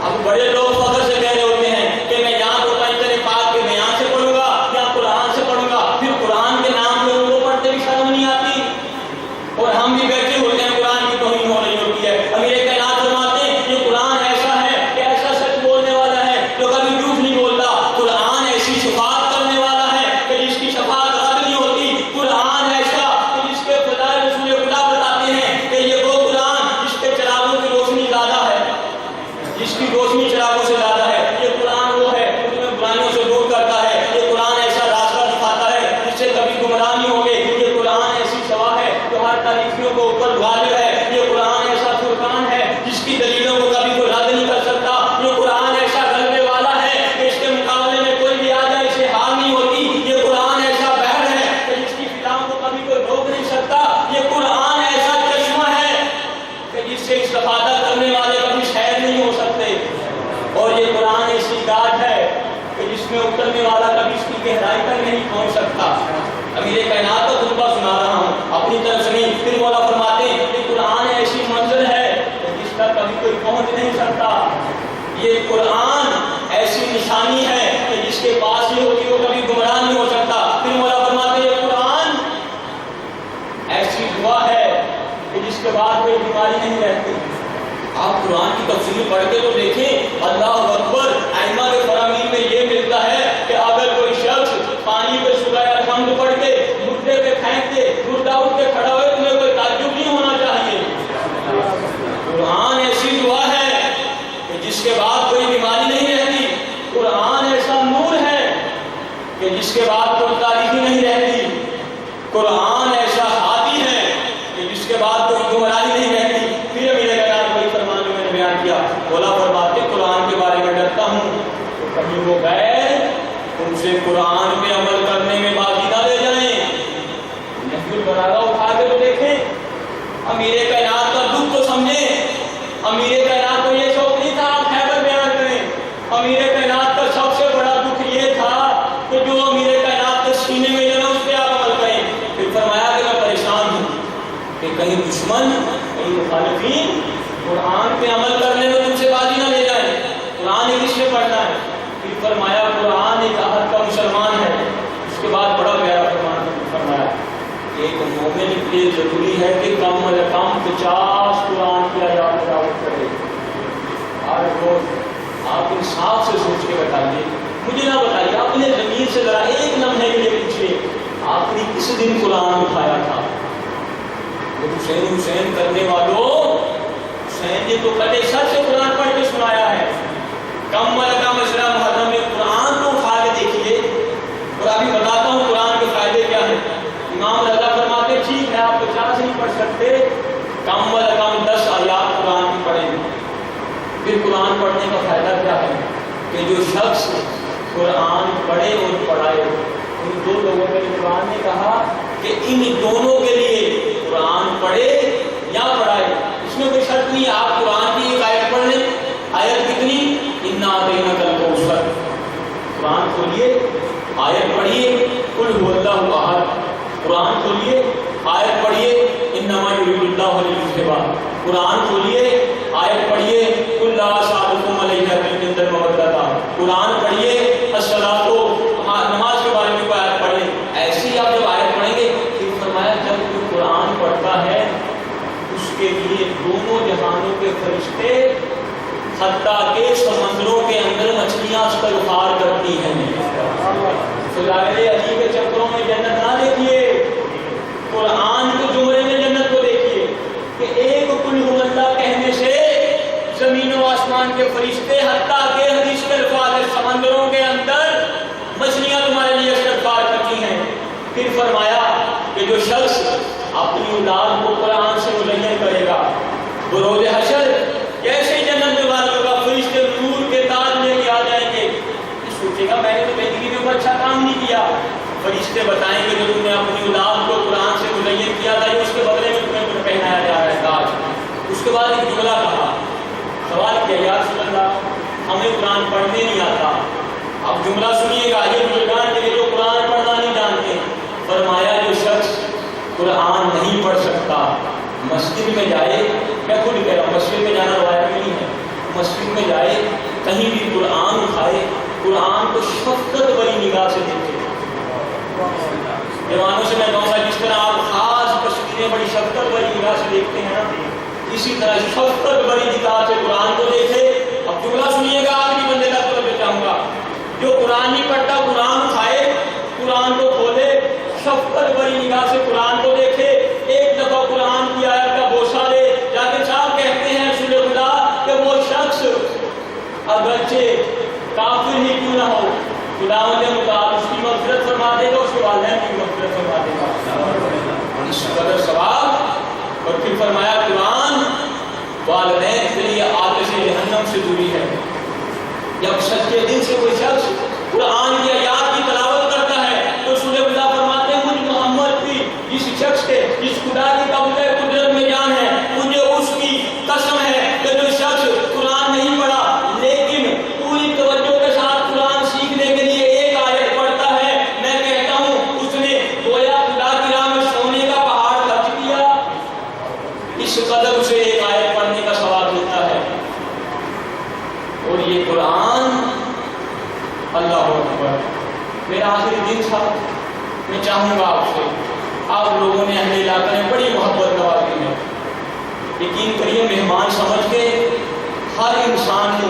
اب بڑے لوگ فخر سے کہہ رہے ہوتے ہیں کہ میں یہاں تو پنجتن پاک کے بیان سے پڑھوں گا یا قرآن سے پڑھوں گا. پھر قرآن کے نام لوگوں کو پڑھتے بھی شرم نہیں آتی اور ہم بھی بیٹھے ہوتے ہیں قرآن کی توہین ہو رہی ہوتی ہے. امیر کائنات فرماتے ہیں یہ قرآن ایسا ہے کہ ایسا سچ بولنے والا ہے جو کبھی جھوٹ نہیں بولتا. قرآن ایسی شفاعت کرنے والا ہے کہ جس کی شفاعت نہیں پہنچ سکتا. امیر کائنات کا خطبہ سنا رہا ہوں اپنی طرف سے نہیں. پھر مولا فرماتے ہیں کہ قرآن ایسی منزل ہے جس تک کبھی کوئی پہنچ نہیں سکتا. یہ قرآن ایسی نشانی ہے کہ جس کے پاس یہ ہوگی وہ کبھی گمراہ نہیں ہو سکتا. پھر مولا فرماتے ہیں یہ قرآن ایسی دعا ہے کہ جس کے بعد کوئی بیماری نہیں رہتی. آپ قرآن کی تفسیر پڑھ کے تو دیکھیں, اللہ اکبر, ائمہ کے فرامین میں یہ ملتا ہے کہ اگر کوئی شخص پانی پہ سورہ الحمد پڑھ کے مردے پہ پھینک دے, مردہ اٹھ کے کھڑا ہوئے, تمہیں کوئی تعجب نہیں ہونا چاہیے. قرآن ایسی دعا ہے کہ جس کے بعد کوئی بیماری نہیں رہتی. قرآن ایسا نور ہے کہ جس کے بعد کوئی تاریکی نہیں رہتی. قرآن ایسا ہادی ہے کہ جس کے بعد کوئی گمراہی نہیں رہتی. پھر میرے کلام وہی فرمان جو میں نے بیان کیا, بولا فرماتے قرآن کے بارے میں ڈرتا ہوں تو کہیں وہ غیر ان سے قرآن پہ عمل کرنے میں باقی نہ لے جائیں. نحو البلاغہ اٹھا کے تو دیکھیں, امیر کائنات کا دکھ کو سمجھیں. امیر کائنات کو یہ شوق نہیں تھا آپ خیبر بیان کریں. امیر کائنات کا سب سے بڑا دکھ یہ تھا کہ جو امیر کائنات کے سینے میں جو نا اس پہ آپ عمل کریں. پھر فرمایا کہ میں پریشان ہوں کہ کہیں دشمن, کہیں مخالفین قرآن پہ عمل کرنے میں تم سے بازی نہ لے جائیں. قرآن کس نے پڑھنا ہے؟ پھر فرمایا قرآن ایک عہد کا مسلمان ہے. اس کے بعد بڑا پیارا فرمان فرمایا ایک مومن کے لیے ضروری ہے کہ کم از کم 50 قرآن کی آیات تلاوت کرے ہر روز. آپ انصاف سے سوچ کے بتائیے, مجھے نہ بتائیے, اپنے ضمیر سے ذرا ایک لمحے کے لیے پوچھیے آپ نے کس دن قرآن اٹھایا تھا؟ حسین حسین کرنے والوں, حسین نے تو کٹے سر سے قرآن پڑھ کے سنایا ہے. کم از کم اشرا محرم میں قرآن کو اٹھا کے دیکھیے. اور ابھی بتاتا ہوں قرآن کے فائدے کیا ہیں. امام رضا فرماتے ٹھیک ہے آپ 50 نہیں پڑھ سکتے, کم از کم 10 آیات قرآن کی پڑھیں. پھر قرآن پڑھنے کا فائدہ کیا ہے کہ جو شخص قرآن پڑھے اور پڑھائے, ان دو لوگوں کے لیے قرآن نے کہا کہ ان دونوں کے لیے قرآن پڑھے یا پڑھائے, اس میں کوئی شرط نہیں. آپ قرآن کی ایک آیت پڑھ لیں. آیت کتنی؟ انا اعطیناک الکوثر. قرآن کھولیے, آیت پڑھیے قل هو اللہ احد. قرآن کھولیے, آیت پڑھیے انما یرید اللہ لیذہب. قرآن کھولیے, آیت پڑھیے قل لا اسألکم علیہ اجرا مودۃ. قرآن پڑھیے, الصلاۃ, نماز کے بارے میں کوئی آیت پڑھیں. ایسی آپ جب آیت پڑھیں گے, پھر فرمایا جب کوئی قرآن پڑھتا ہے اس کے لیے دونوں جہانوں کے فرشتے حتیٰ کہ سمندروں کے اندر مچھلیاں استغفار کرتی ہیں. فضائل علی کے چکروں میں جنت نہ دیکھیے, قرآن کے جملے میں جنت کو دیکھیے کہ ایک قل هو اللہ کہنے سے زمین و آسمان کے فرشتے حتیٰ کہ حدیث کے الفاظ ہے سمندروں کے اندر مچھلیاں تمہارے لیے استغفار کرتی ہیں. پھر فرمایا کہ جو شخص اپنی اولاد کو قرآن سے ملین کرے گا بروز حشر کیسے جنت میں والوں کا فرشتے نور کے تاج لے کے آ جائیں گے. سوچے گا میں نے تو زندگی میں کوئی اچھا کام نہیں کیا. فرشتے بتائیں گے جو تم نے اپنی اولاد کو قرآن سے ملین کیا تھا اس کے بدلے میں تمہیں پہنایا جا رہا ہے تاج. اس کے بعد ایک جملہ کہا, سوال کیا یا رسول اللہ ہمیں قرآن پڑھنے نہیں آتا. اب جملہ سنیے گا, یہ بزرگان کے جو قرآن پڑھنا نہیں جانتے. فرمایا جو شخص قرآن نہیں پڑھ سکتا مسجد میں جائے, میں خود کہہ رہا ہوں مسجد میں جانا روایت نہیں ہے, مسجد میں جائے کہیں بھی قرآن اٹھائے, قرآن کو شفقت بری نگاہ سے دیکھے. جوانوں سے میں کہوں گا جس طرح آپ خاص تصویریں بڑی شفقت بری نگاہ سے دیکھتے ہیں نا, اسی طرح شفقت بری نگاہ سے قرآن کو دیکھے. اب جملہ سنیے گا, آخری بندے تک تو چاہوں گا جو قرآن نہیں پڑھتا قرآن اٹھائے, قرآن کو کھولے, شفقت بری نگاہ سے قرآن کو دیکھے, ایک دفعہ قرآن کی آیت کا بوسہ لے. جاکر صاحب کہتے ہیں رسول خدا کہ وہ شخص اگرچہ کافر ہی کیوں نہ ہو, خداوند متعال اس کی مغفرت فرما دے گا, اس کے والدین کی مغفرت فرما دے گا, اس قدر ثواب. اور پھر فرمایا قرآن والدین کے لیے آتش جہنم سے دوری ہے. جب سچے دل سے کوئی شخص قرآن کی آیات کی تلاوت کرتا ہے تو رسول خدا فرماتے ہیں مجھ محمد کی جس شخص کے جس خدا کی قبضہ قدرت میں جان ہے, مجھے اس کی قسم ہے کہ جو شخص قرآن نہیں پڑھا لیکن پوری توجہ کے ساتھ قرآن سیکھنے کے لیے ایک آیت پڑھتا ہے, میں کہتا تھا، میں چاہوں گا آپ سے، آپ لوگوں نے اہل علاقہ نے بڑی محبت نوازی ہے، یقین کریے مہمان سمجھ کے ہر انسان نے،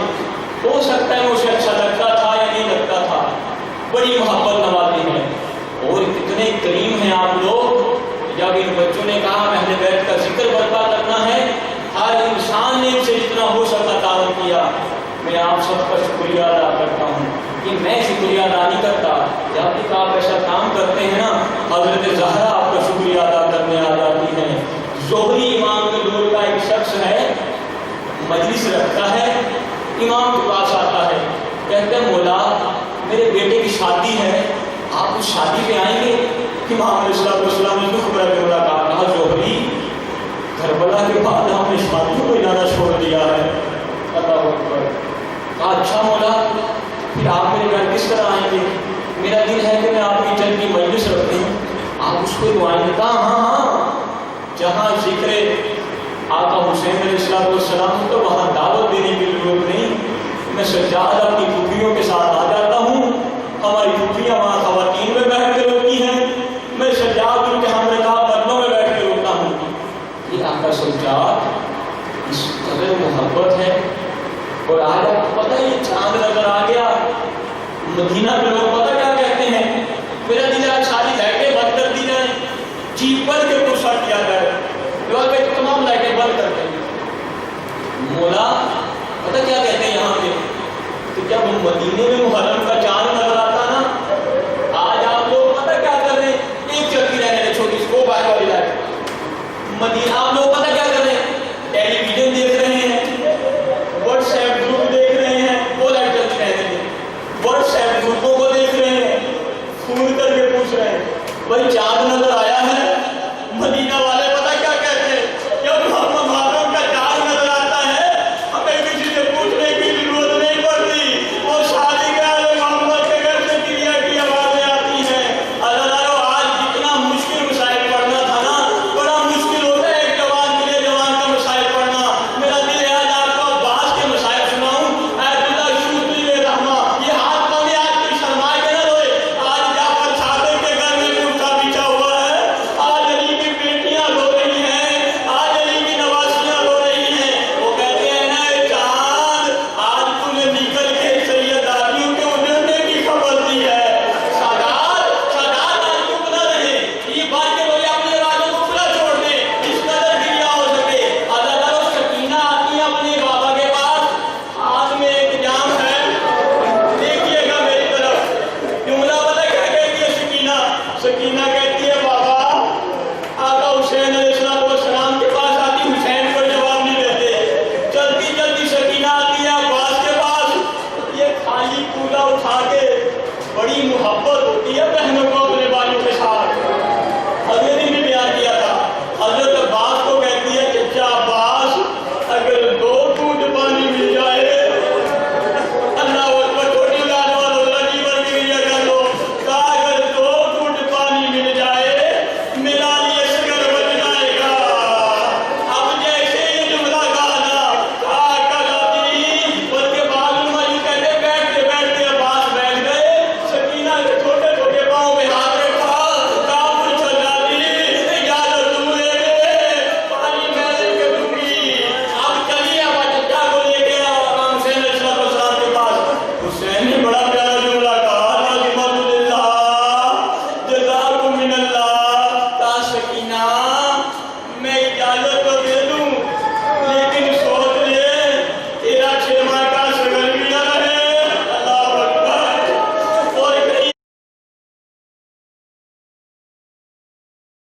ہو سکتا ہے اسے اچھا لگتا تھا یا نہیں لگتا تھا، بڑی محبت نوازی ہے، اور اتنے کریم ہیں آپ لوگ۔ جب ان بچوں نے کہا اہل بیت کا ذکر برپا کرنا ہے، ہر انسان نے ان سے جتنا ہو سکا تعاون کیا۔ میں آپ سب کا شکریہ ادا کرتا ہوں کہ میں شکریہ ادا نہیں کرتا، جب تک آپ ایسا کام کرتے ہیں نا، حضرت زہرا آپ کا شکریہ ادا کرنے آ جاتی ہے۔ زہری امام کے دور کا ایک شخص ہے، مجلس رکھتا ہے، امام کے پاس آتا ہے، کہتے ہیں مولا میرے بیٹے کی شادی ہے، آپ اس شادی پہ آئیں گے؟ امام علیہ السلام نے دکھ بھرا کے ملاقات کہا زہری کربلا کے بعد ہم نے شادیوں کو جانا چھوڑ دیا ہے۔ اللہ اکبر۔ کہا اچھا مولا پھر آپ میرے گھر کس طرح آئیں گے؟ میرا دل ہے کہ میں آپ کی چند کی مجلس رکھوں، آپ اس کو دعائیں گے؟ کہا ہاں، جہاں ذکر آقا حسین علیہ السلام تو وہاں دعوت دینے کی ضرورت نہیں، میں سجاد اپنی پھوپھیوں کے ساتھ آ جاتا ہوں، ہماری پھوپھیاں وہاں خواتین میں بیٹھ کے روتی ہیں، میں سجاد ان کے ہم رکاب مردوں میں بیٹھ کے روتا ہوں۔ یہ آقا سجاد اس قدر محبت ہے۔ اور آج آپ کو پتہ یہ چاند نظر آ گیا، مدینہ کے لوگ پتہ کیا کہتے ہیں؟ میرا دل آج ساری لائٹیں بند کر دی جائیں، جیپ پر کے اوپر سٹ کیا جائے، تمام لائٹیں بند کر دیں۔ مولا پتہ کیا کہتے ہیں یہاں پہ کہ جب مدینے میں محرم کا چاند نظر آتا نا، آج آپ لوگ پتہ کیا کر رہے ہیں؟ ایک چلتی رہنے دیں چھوٹی سی وہ باہر والی لائٹ، مدینہ آپ لوگ پتہ کیا کر رہے ہیں؟ ٹیلی ویژن دیکھ رہے ہیں، واٹس ایپ گروپ دیکھ رہے ہیں، وہ لائٹ چلتی رہنے دیں، واٹس ایپ گروپوں کو دیکھ رہے ہیں، فون کر کے پوچھ رہے ہیں بھائی چاند نظر آیا ہے؟ مدینہ والے پتہ کیا کہتے ہیں؟ جب محرم کا چاند نظر آتا ہے ہمیں کسی سے پوچھنے کی ضرورت نہیں پڑتی، اور شادی کے آل محمد کے گھر سے کریا کی آوازیں آتی ہیں۔ اللہ آج جتنا مشکل مسائل پڑھنا تھا نا، بڑا مشکل ہوتا ہے ایک جوان کے لیے جوان کا مسائل پڑھنا۔ میرا دل ہے آج آپ کو عباس کے مسائل سناؤں، ایت اللہ شوطی بے رحمہ، یہ ہاتھ پاؤں آج کی شرمائے کے نہ روئے، آج جعفر صادق کے گھر میں مورچہ بچھا ہوا ہے، آج علی کی بیٹیاں رو رہی ہیں، آج علی کی نواسیاں رو رہی ہیں، وہ کہتے ہیں نا اے چاند آج تم نے نکل کے سیداتیوں کے اجڑنے کی خبر دی ہے۔ سادات آج چپ نہ رہے، یہ بات کے بولے اپنے ارادوں کو کھلا چھوڑ دیں، اس قدر گریا ہو سکے۔ اللہ و سکینہ آتی ہے اپنے بابا کے پاس، ہاتھ میں ایک جام ہے، دیکھیے گا میری طرف، جملہ پتہ کیا کہتی ہے سکینہ کے